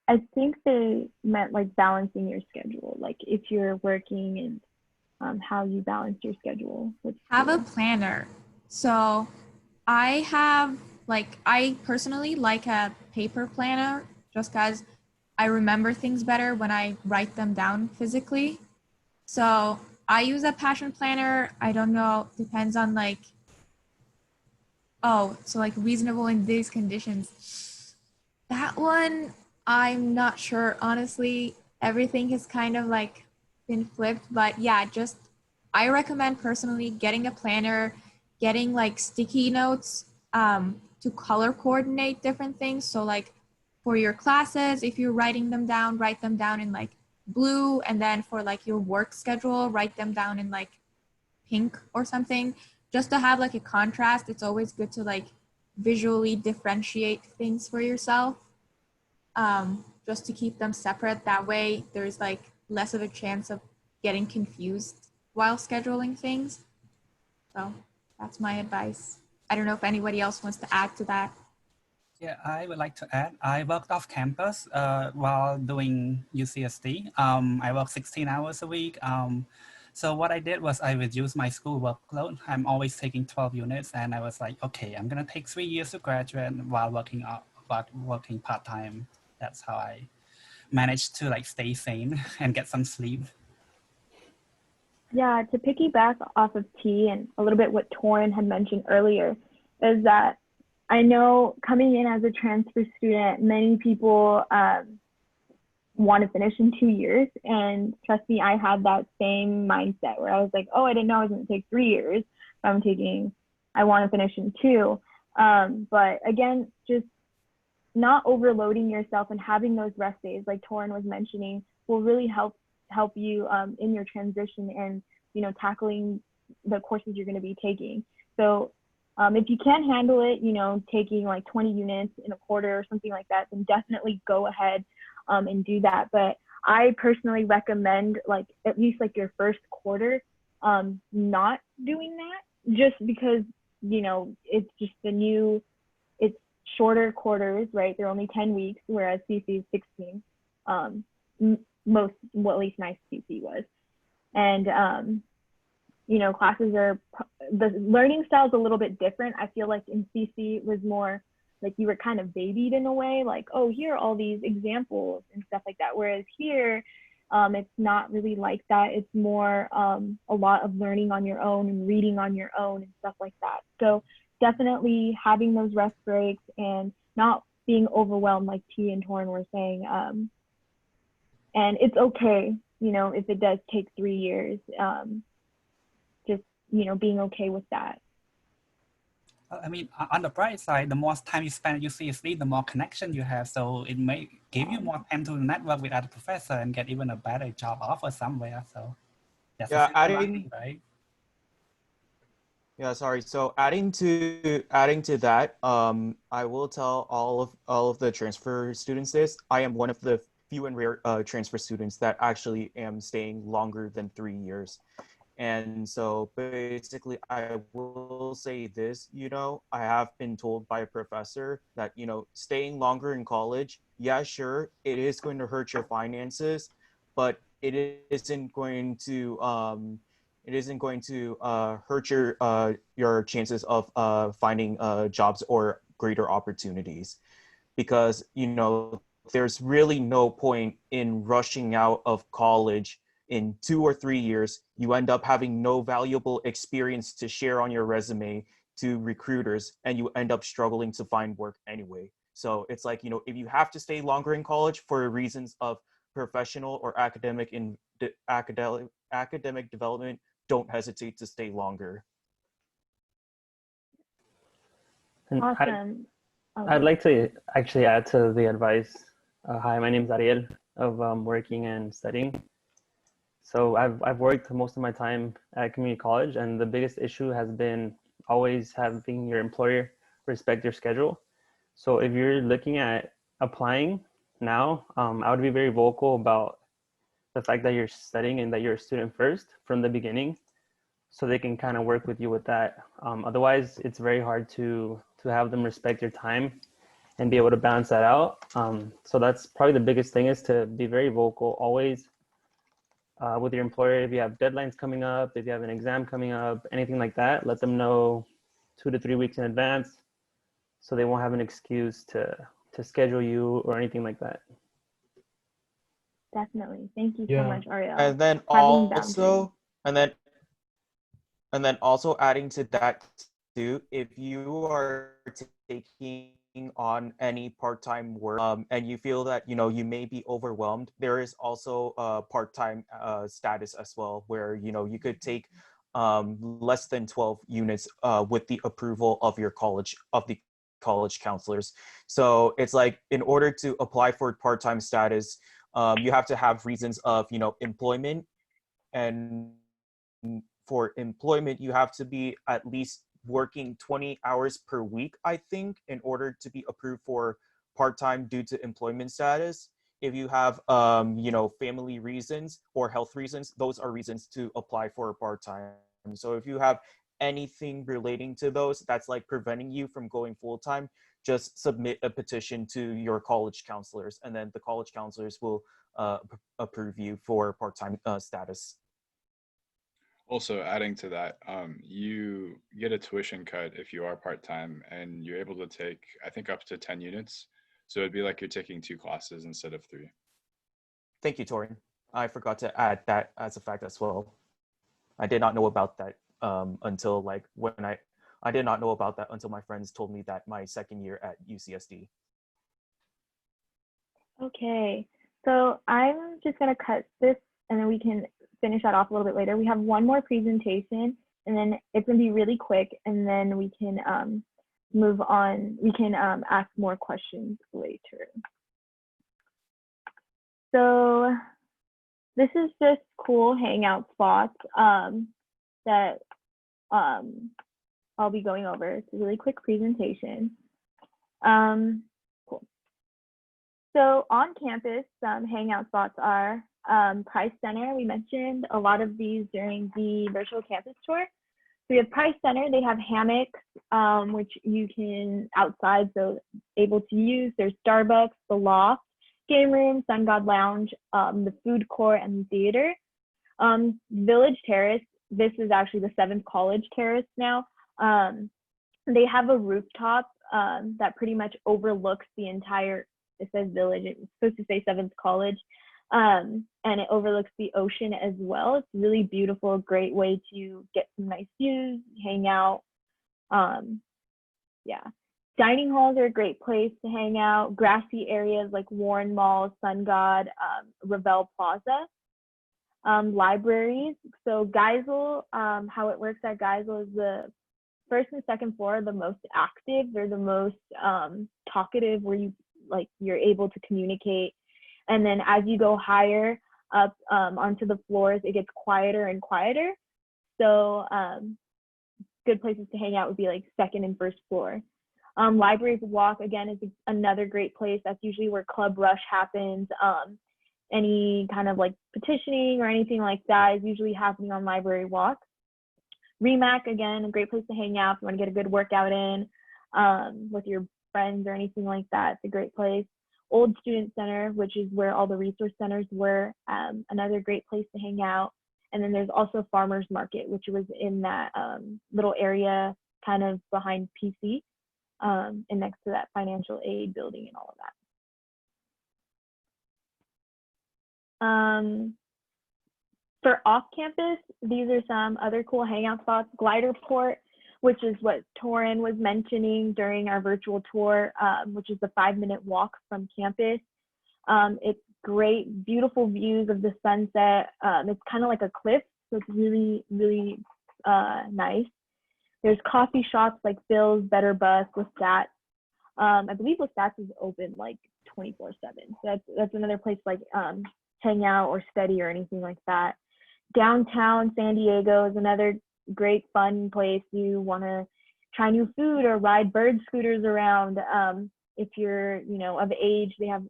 I think they meant like balancing your schedule, like if you're working and how you balance your schedule with school. Have a planner. So I personally like a paper planner just because I remember things better when I write them down physically. So I use a passion planner. I don't know, depends on like, like reasonable in these conditions. That one, I'm not sure, honestly. Everything has kind of like been flipped, but yeah, I recommend personally getting a planner, getting like sticky notes to color coordinate different things. So like for your classes, if you're writing them down, write them down in like blue, and then for like your work schedule, write them down in like pink or something, just to have like a contrast. It's always good to like visually differentiate things for yourself, just to keep them separate. That way there's like less of a chance of getting confused while scheduling things. So that's my advice. I don't know if anybody else wants to add to that. Yeah, I would like to add, I worked off campus while doing UCSD. I worked 16 hours a week. So what I did was I reduced my school workload. I'm always taking 12 units, and I was like, okay, I'm gonna take 3 years to graduate while working part-time. That's how I managed to like stay sane and get some sleep. Yeah, to piggyback off of T and a little bit what Torin had mentioned earlier, is that I know coming in as a transfer student, many people want to finish in 2 years. And trust me, I had that same mindset where I was like, oh, I didn't know I was going to take 3 years. I want to finish in 2. But again, just not overloading yourself and having those rest days, like Torin was mentioning, will really help you in your transition and, you know, tackling the courses you're going to be taking. So if you can't handle it, you know, taking like 20 units in a quarter or something like that, then definitely go ahead and do that. But I personally recommend like at least like your first quarter not doing that, just because, you know, it's just it's shorter quarters, right? They're only 10 weeks, whereas CC is 16. At least my CC was. And you know, classes the learning style is a little bit different. I feel like in CC it was more like you were kind of babied in a way, like, oh, here are all these examples and stuff like that. Whereas here, it's not really like that. It's more a lot of learning on your own and reading on your own and stuff like that. So definitely having those rest breaks and not being overwhelmed like T and Torin were saying. And it's okay, you know, if it does take 3 years, just, you know, being okay with that. I mean, on the bright side, the more time you spend at UCSD, the more connection you have. So it may give you more time to network with other professors and get even a better job offer somewhere. So that's right? Yeah, sorry. So adding to that, I will tell all of the transfer students this. I am one of the few and rare transfer students that actually am staying longer than 3 years. And so basically, I will say this, you know, I have been told by a professor that, you know, staying longer in college, yeah, sure, it is going to hurt your finances, but it isn't going to, it isn't going to hurt your chances of finding jobs or greater opportunities, because there's really no point in rushing out of college in 2 or 3 years. You end up having no valuable experience to share on your resume to recruiters, and you end up struggling to find work anyway. So it's like, if you have to stay longer in college for reasons of professional or academic development, don't hesitate to stay longer. And Awesome. I'd like to actually add to the advice. Hi, my name is Ariel, of working and studying. So I've worked most of my time at community college, and the biggest issue has been always having your employer respect your schedule. So if you're looking at applying now, I would be very vocal about the fact that you're studying and that you're a student first from the beginning, so they can kind of work with you with that. Otherwise, it's very hard to have them respect your time and be able to balance that out. So that's probably the biggest thing, is to be very vocal always with your employer. If you have deadlines coming up, if you have an exam coming up, anything like that, let them know 2 to 3 weeks in advance, so they won't have an excuse to schedule you or anything like that. Definitely. Thank you so Yeah. much, Ariel. And then also, and then also adding to that too, if you are taking on any part-time work and you feel that you may be overwhelmed, there is also a part-time status as well, where you could take less than 12 units with the approval of the college counselors. So it's like, in order to apply for part-time status, you have to have reasons of employment, and for employment you have to be at least working 20 hours per week, I think, in order to be approved for part-time due to employment status. If you have family reasons or health reasons, those are reasons to apply for part-time. So if you have anything relating to those that's like preventing you from going full-time, just submit a petition to your college counselors, and then the college counselors will approve you for part-time status. Also, adding to that, you get a tuition cut if you are part-time, and you're able to take, I think, up to 10 units. So it'd be like you're taking 2 classes instead of 3. Thank you, Torin. I forgot to add that as a fact as well. I did not know about that until like when I did not know about that until my friends told me that my second year at UCSD. Okay, so I'm just gonna cut this and then we can finish that off a little bit later. We have one more presentation, and then it's gonna be really quick, and then we can move on. We can ask more questions later. So this is just cool hangout spots that I'll be going over. It's a really quick presentation. Cool. So on campus, some hangout spots are Price Center. We mentioned a lot of these during the virtual campus tour. So we have Price Center. They have hammocks, which you can outside, so able to use. There's Starbucks, the Loft, game room, Sun God Lounge, the food court, and the theater. Village Terrace. This is actually the 7th College Terrace now. They have a rooftop that pretty much overlooks the entire, it says Village, it's supposed to say 7th College, and it overlooks the ocean as well. It's really beautiful, great way to get some nice views, hang out. Yeah. Dining halls are a great place to hang out. Grassy areas like Warren Mall, Sun God, Ravel Plaza. Libraries. So Geisel, how it works at Geisel is the first and second floor are the most active. They're the most talkative, where you're able to communicate. And then as you go higher up onto the floors, it gets quieter and quieter. So good places to hang out would be like 2nd and 1st floor. Libraries Walk, again, is another great place. That's usually where Club Rush happens. Any kind of like petitioning or anything like that is usually happening on Library Walk. Remac, again, a great place to hang out if you want to get a good workout in with your friends or anything like that. It's a great place. Old Student Center, which is where all the resource centers were, another great place to hang out. And then there's also Farmers Market, which was in that little area kind of behind PC and next to that financial aid building and all of that. For off campus, these are some other cool hangout spots. Glider Port, which is what Torin was mentioning during our virtual tour, which is the 5-minute walk from campus. It's great, beautiful views of the sunset. It's kind of like a cliff, so it's really, really nice. There's coffee shops like Phil's, Better Bus, Lestats. I believe Lestats is open like 24/7. So that's another place like hang out or study or anything like that. Downtown San Diego is another great fun place. You want to try new food or ride bird scooters around. If you're, of age, they have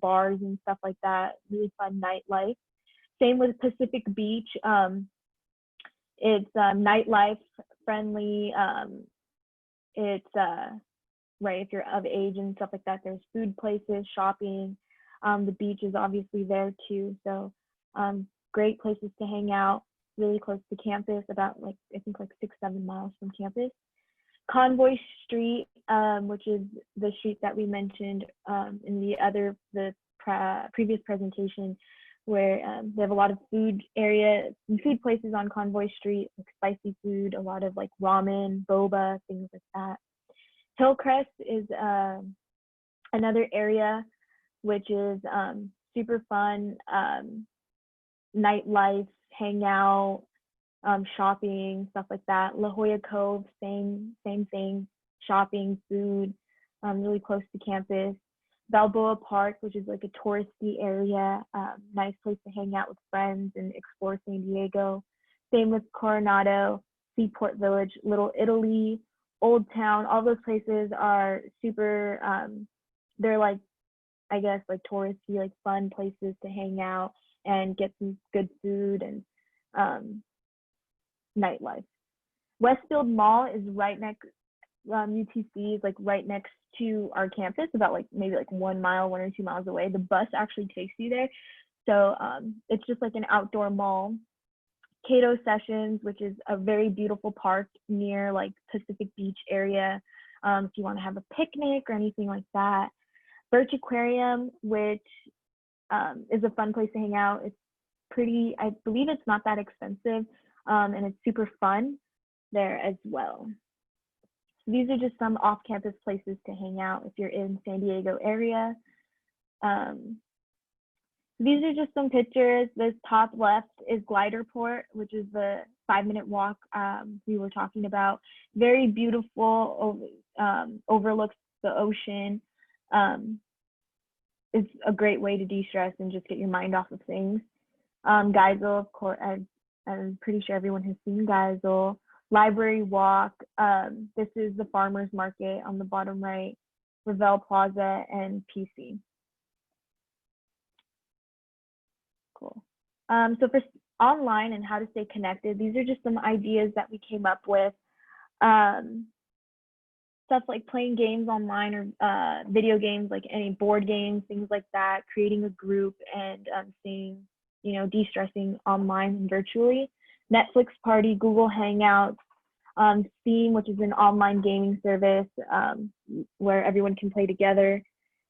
bars and stuff like that. Really fun nightlife. Same with Pacific Beach. It's nightlife friendly. It's right, if you're of age and stuff like that. There's food places, shopping. The beach is obviously there too. So great places to hang out. Really close to campus, about I think 6-7 miles from campus. Convoy Street, which is the street that we mentioned in the previous presentation, where they have a lot of food places on Convoy Street, like spicy food, a lot of like ramen, boba, things like that. Hillcrest is another area which is super fun, nightlife, hang out, shopping, stuff like that. La Jolla Cove, same thing, shopping, food, really close to campus. Balboa Park, which is like a touristy area, nice place to hang out with friends and explore San Diego. Same with Coronado, Seaport Village, Little Italy, Old Town. All those places are super, they're like, I guess, like touristy, like fun places to hang out and get some good food and nightlife. Westfield Mall is right next, UTC is like right next to our campus, about maybe 1 mile, 1 or 2 miles away. The bus actually takes you there. So it's just like an outdoor mall. Cato Sessions, which is a very beautiful park near like Pacific Beach area, if you want to have a picnic or anything like that. Birch Aquarium, which is a fun place to hang out. It's pretty, I believe it's not that expensive, and it's super fun there as well. So these are just some off-campus places to hang out if you're in San Diego area. These are just some pictures. This top left is Glider Port, which is the 5-minute walk we were talking about. Very beautiful, overlooks the ocean. It's a great way to de-stress and just get your mind off of things. Geyser, of course, I'm pretty sure everyone has seen Geyser. Library Walk. This is the Farmers Market on the bottom right. Ravel Plaza and PC. Cool. So for online and how to stay connected, these are just some ideas that we came up with. Stuff like playing games online or video games, like any board games, things like that, creating a group and staying, de-stressing online and virtually. Netflix Party, Google Hangouts, Steam, which is an online gaming service where everyone can play together.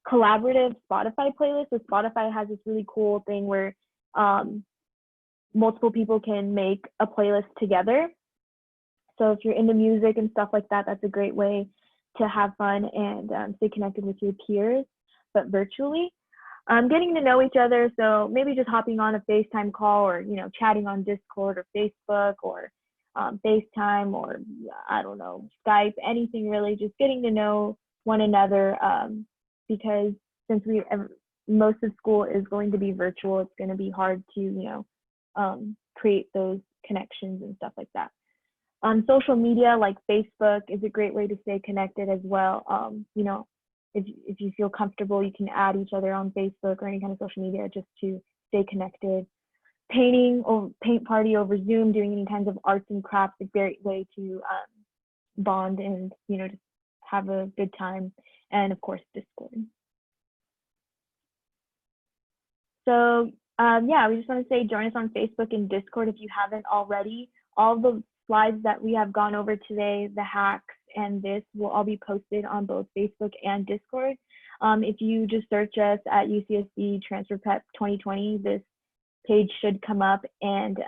Collaborative Spotify playlist. So Spotify has this really cool thing where multiple people can make a playlist together. So if you're into music and stuff like that, that's a great way to have fun and stay connected with your peers, but virtually. Getting to know each other, so maybe just hopping on a FaceTime call or, chatting on Discord or Facebook or FaceTime or, I don't know, Skype, anything really, just getting to know one another because since most of school is going to be virtual, it's going to be hard to, create those connections and stuff like that. Social media like Facebook is a great way to stay connected as well. If you feel comfortable, you can add each other on Facebook or any kind of social media just to stay connected. Painting or paint party over Zoom, doing any kinds of arts and crafts, a great way to bond and just have a good time. And of course, Discord. So Yeah, we just want to say join us on Facebook and Discord if you haven't already. All the slides that we have gone over today, the hacks and this will all be posted on both Facebook and Discord. If you just search us at UCSD Transfer Prep 2020, this page should come up, and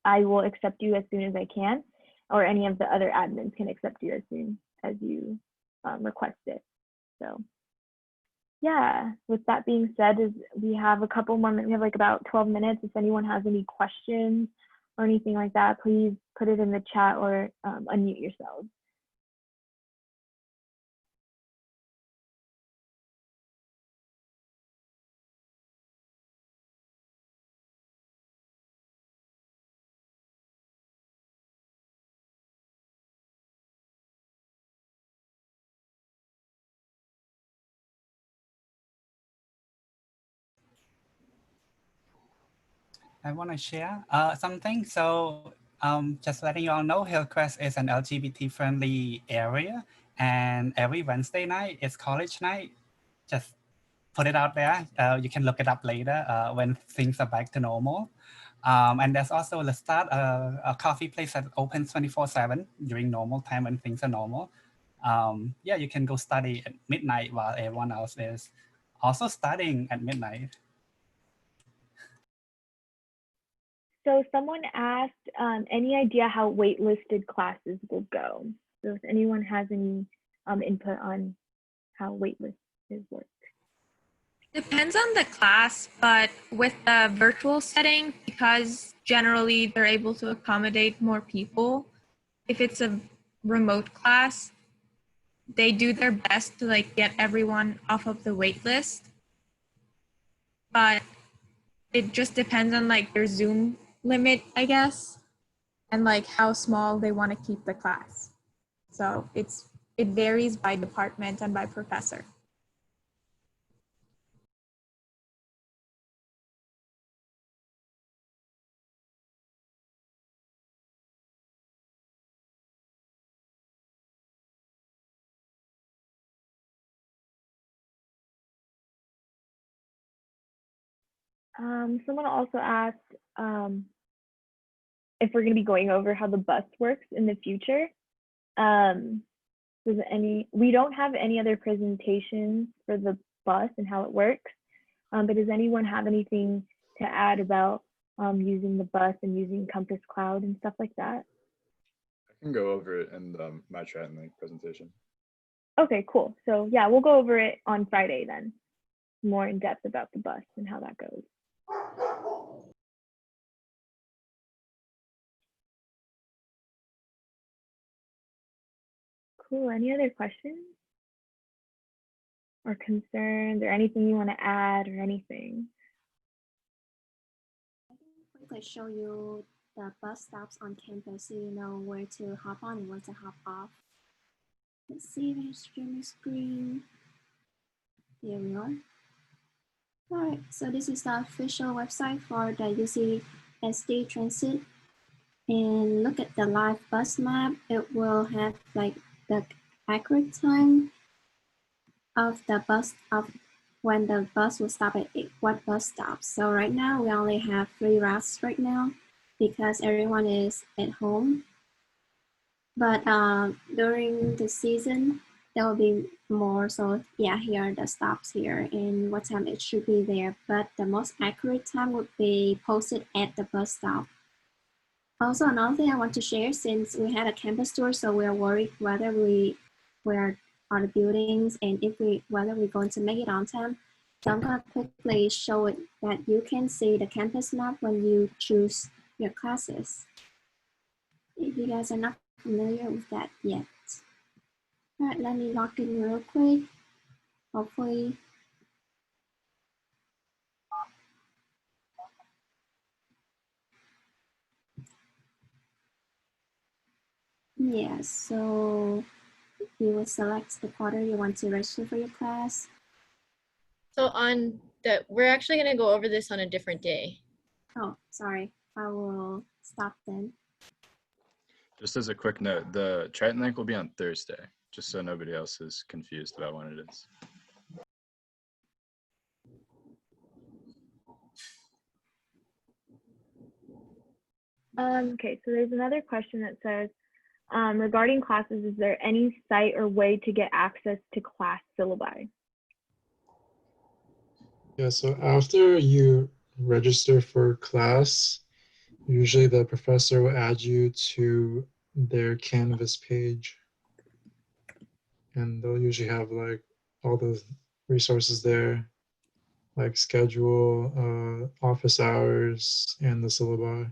I will accept you as soon as I can, or any of the other admins can accept you as soon as you request it. So yeah, with that being said, we have a couple more minutes. We have like about 12 minutes. If anyone has any questions or anything like that, please put it in the chat or unmute yourselves. I want to share something. So just letting you all know, Hillcrest is an LGBT-friendly area, and every Wednesday night is college night. Just put it out there. You can look it up later when things are back to normal. And there's also the start a coffee place that opens 24/7 during normal time when things are normal. Yeah, you can go study at midnight while everyone else is also studying at midnight. So someone asked, any idea how waitlisted classes will go? So if anyone has any input on how waitlisted work. Depends on the class, but with the virtual setting, because generally they're able to accommodate more people, if it's a remote class, they do their best to like get everyone off of the wait list. But it just depends on like their Zoom limit, I guess, and like how small they want to keep the class. So it varies by department and by professor. Someone also asked if we're going to be going over how the bus works in the future. We don't have any other presentations for the bus and how it works, but does anyone have anything to add about using the bus and using Compass Cloud and stuff like that? I can go over it in my Triton Link presentation. Okay, cool. So yeah, we'll go over it on Friday then, more in depth about the bus and how that goes. Cool. Any other questions or concerns or anything you want to add or anything? I can quickly show you the bus stops on campus so you know where to hop on and where to hop off. Let's see if I share my screen. Here we are. All right, so this is the official website for the UCSD Transit. And look at the live bus map. It will have like the accurate time of the bus of when the bus will stop at what bus stop. So right now we only have 3 routes right now because everyone is at home. But during the season, there will be more. So yeah, here are the stops here and what time it should be there. But the most accurate time would be posted at the bus stop. Also, another thing I want to share, since we had a campus tour, so we're worried whether where are the buildings and whether we're going to make it on time. So I'm gonna quickly show it that you can see the campus map when you choose your classes. If you guys are not familiar with that yet. All right, let me log in real quick. Hopefully. Yeah, so you will select the quarter you want to register for your class. So we're actually going to go over this on a different day. Oh, sorry. I will stop then. Just as a quick note, the Triton Link will be on Thursday, just so nobody else is confused about when it is. Okay, so there's another question that says, regarding classes, is there any site or way to get access to class syllabi? Yeah, so after you register for class, usually the professor will add you to their Canvas page. And they'll usually have like all those resources there, like schedule, office hours, and the syllabi.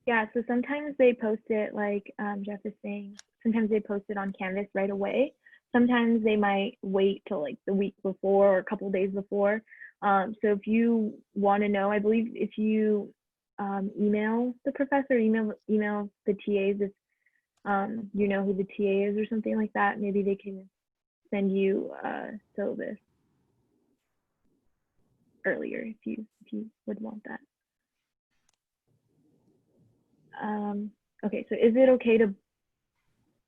Yeah, so sometimes they post it like Jeff is saying, sometimes they post it on Canvas right away. Sometimes they might wait till like the week before or a couple of days before. So if you want to know, I believe if you email the professor, email the TAs, if you know who the TA is or something like that, maybe they can send you syllabus earlier if you would want that. Okay, so is it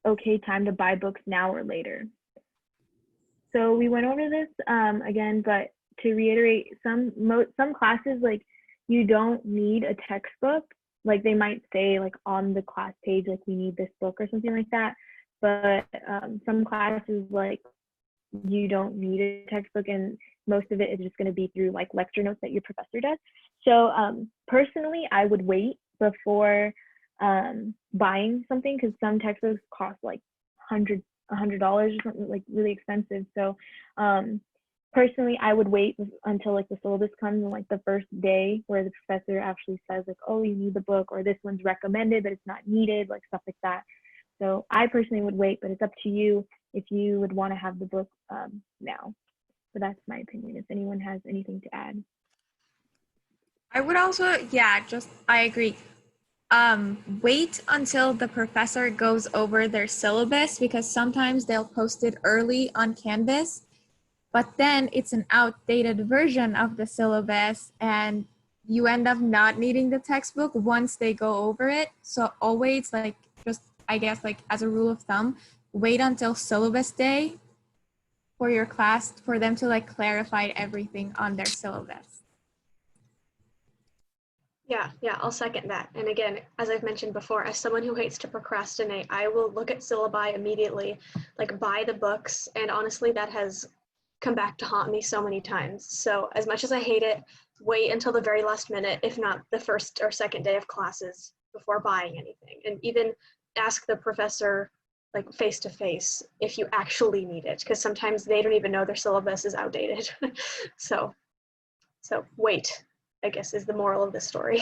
okay time to buy books now or later? So we went over this again, but to reiterate, some classes, like, you don't need a textbook. Like, they might say like on the class page, like, we need this book or something like that. But some classes, like, you don't need a textbook, and most of it is just going to be through like lecture notes that your professor does. So personally, I would wait before buying something, because some textbooks cost like $100 or something, like really expensive. So personally, I would wait until like the syllabus comes and like the first day where the professor actually says like, oh, you need the book, or this one's recommended but it's not needed, like stuff like that. So I personally would wait, but it's up to you if you would want to have the book now. So that's my opinion. If anyone has anything to add. I would also, I agree. Wait until the professor goes over their syllabus, because sometimes they'll post it early on Canvas, but then it's an outdated version of the syllabus and you end up not needing the textbook once they go over it. So always, like, just, I guess, like as a rule of thumb, wait until syllabus day for your class for them to like clarify everything on their syllabus. Yeah, I'll second that. And again, as I've mentioned before, as someone who hates to procrastinate, I will look at syllabi immediately, like buy the books, and honestly, that has come back to haunt me so many times. So as much as I hate it, wait until the very last minute, if not the first or second day of classes, before buying anything. And even ask the professor like face to face if you actually need it, because sometimes they don't even know their syllabus is outdated. So wait, I guess, is the moral of the story.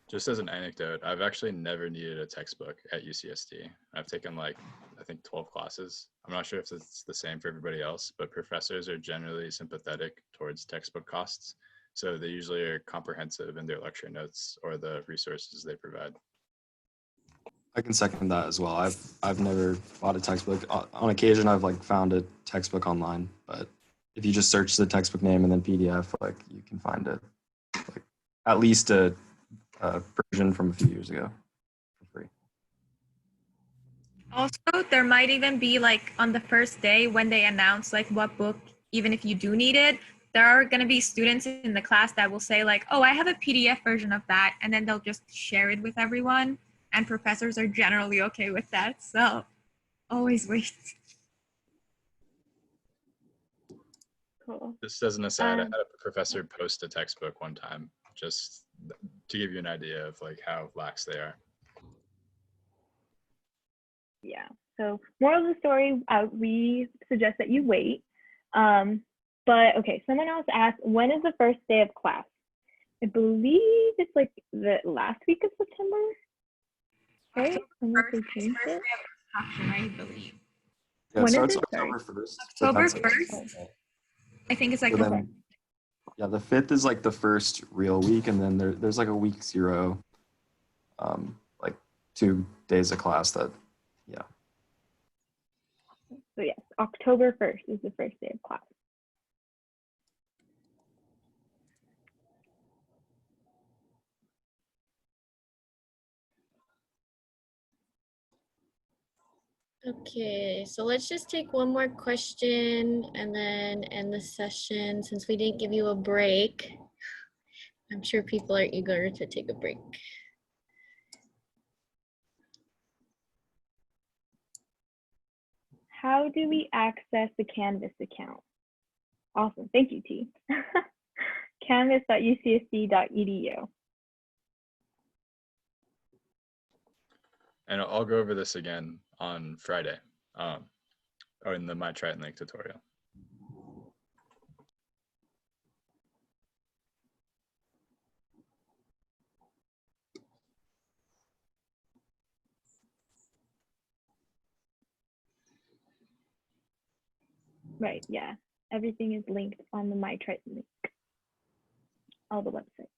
Just as an anecdote, I've actually never needed a textbook at UCSD. I've taken like, I think 12 classes. I'm not sure if it's the same for everybody else, but professors are generally sympathetic towards textbook costs. So they usually are comprehensive in their lecture notes or the resources they provide. I can second that as well. I've never bought a textbook. On occasion, I've like found a textbook online, but if you just search the textbook name and then PDF, like, you can find it, like, at least a version from a few years ago for free. Also, there might even be like on the first day when they announce like what book, even if you do need it, there are going to be students in the class that will say like, oh, I have a PDF version of that. And then they'll just share it with everyone. And professors are generally okay with that. So always wait. Cool. Just as an aside, I had a professor post a textbook one time, just to give you an idea of like how lax they are. Yeah. So moral of the story, we suggest that you wait. But okay, someone else asked, when is the first day of class? I believe it's like the last week of September, right? Unless they changed it. I believe. Yeah, When it starts is it? October 1st. October but that's 1st? I think it's like, So then, yeah, the 5th is like the first real week, and then there's like a week 0, like 2 days of class that, yeah. So yes, October 1st is the first day of class. Okay, so let's just take one more question and then end the session since we didn't give you a break. I'm sure people are eager to take a break. How do we access the Canvas account? Awesome, thank you, T. Canvas.ucsc.edu. And I'll go over this again on Friday, or in the My Triton Link tutorial. Right, yeah. Everything is linked on the My Triton link. All the websites.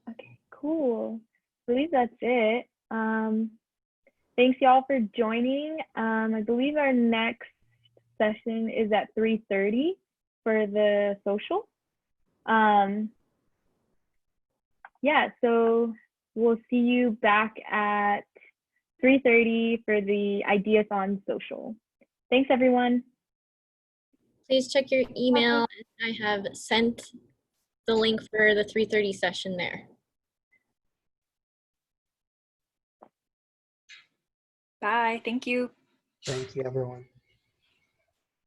Okay, cool. I believe that's it. Thanks y'all for joining. I believe our next session is at 3:30 for the social. Yeah, so we'll see you back at 3:30 for the Ideas on Social. Thanks, everyone. Please check your email. I have sent the link for the 3:30 session there. Bye. Thank you. Thank you, everyone.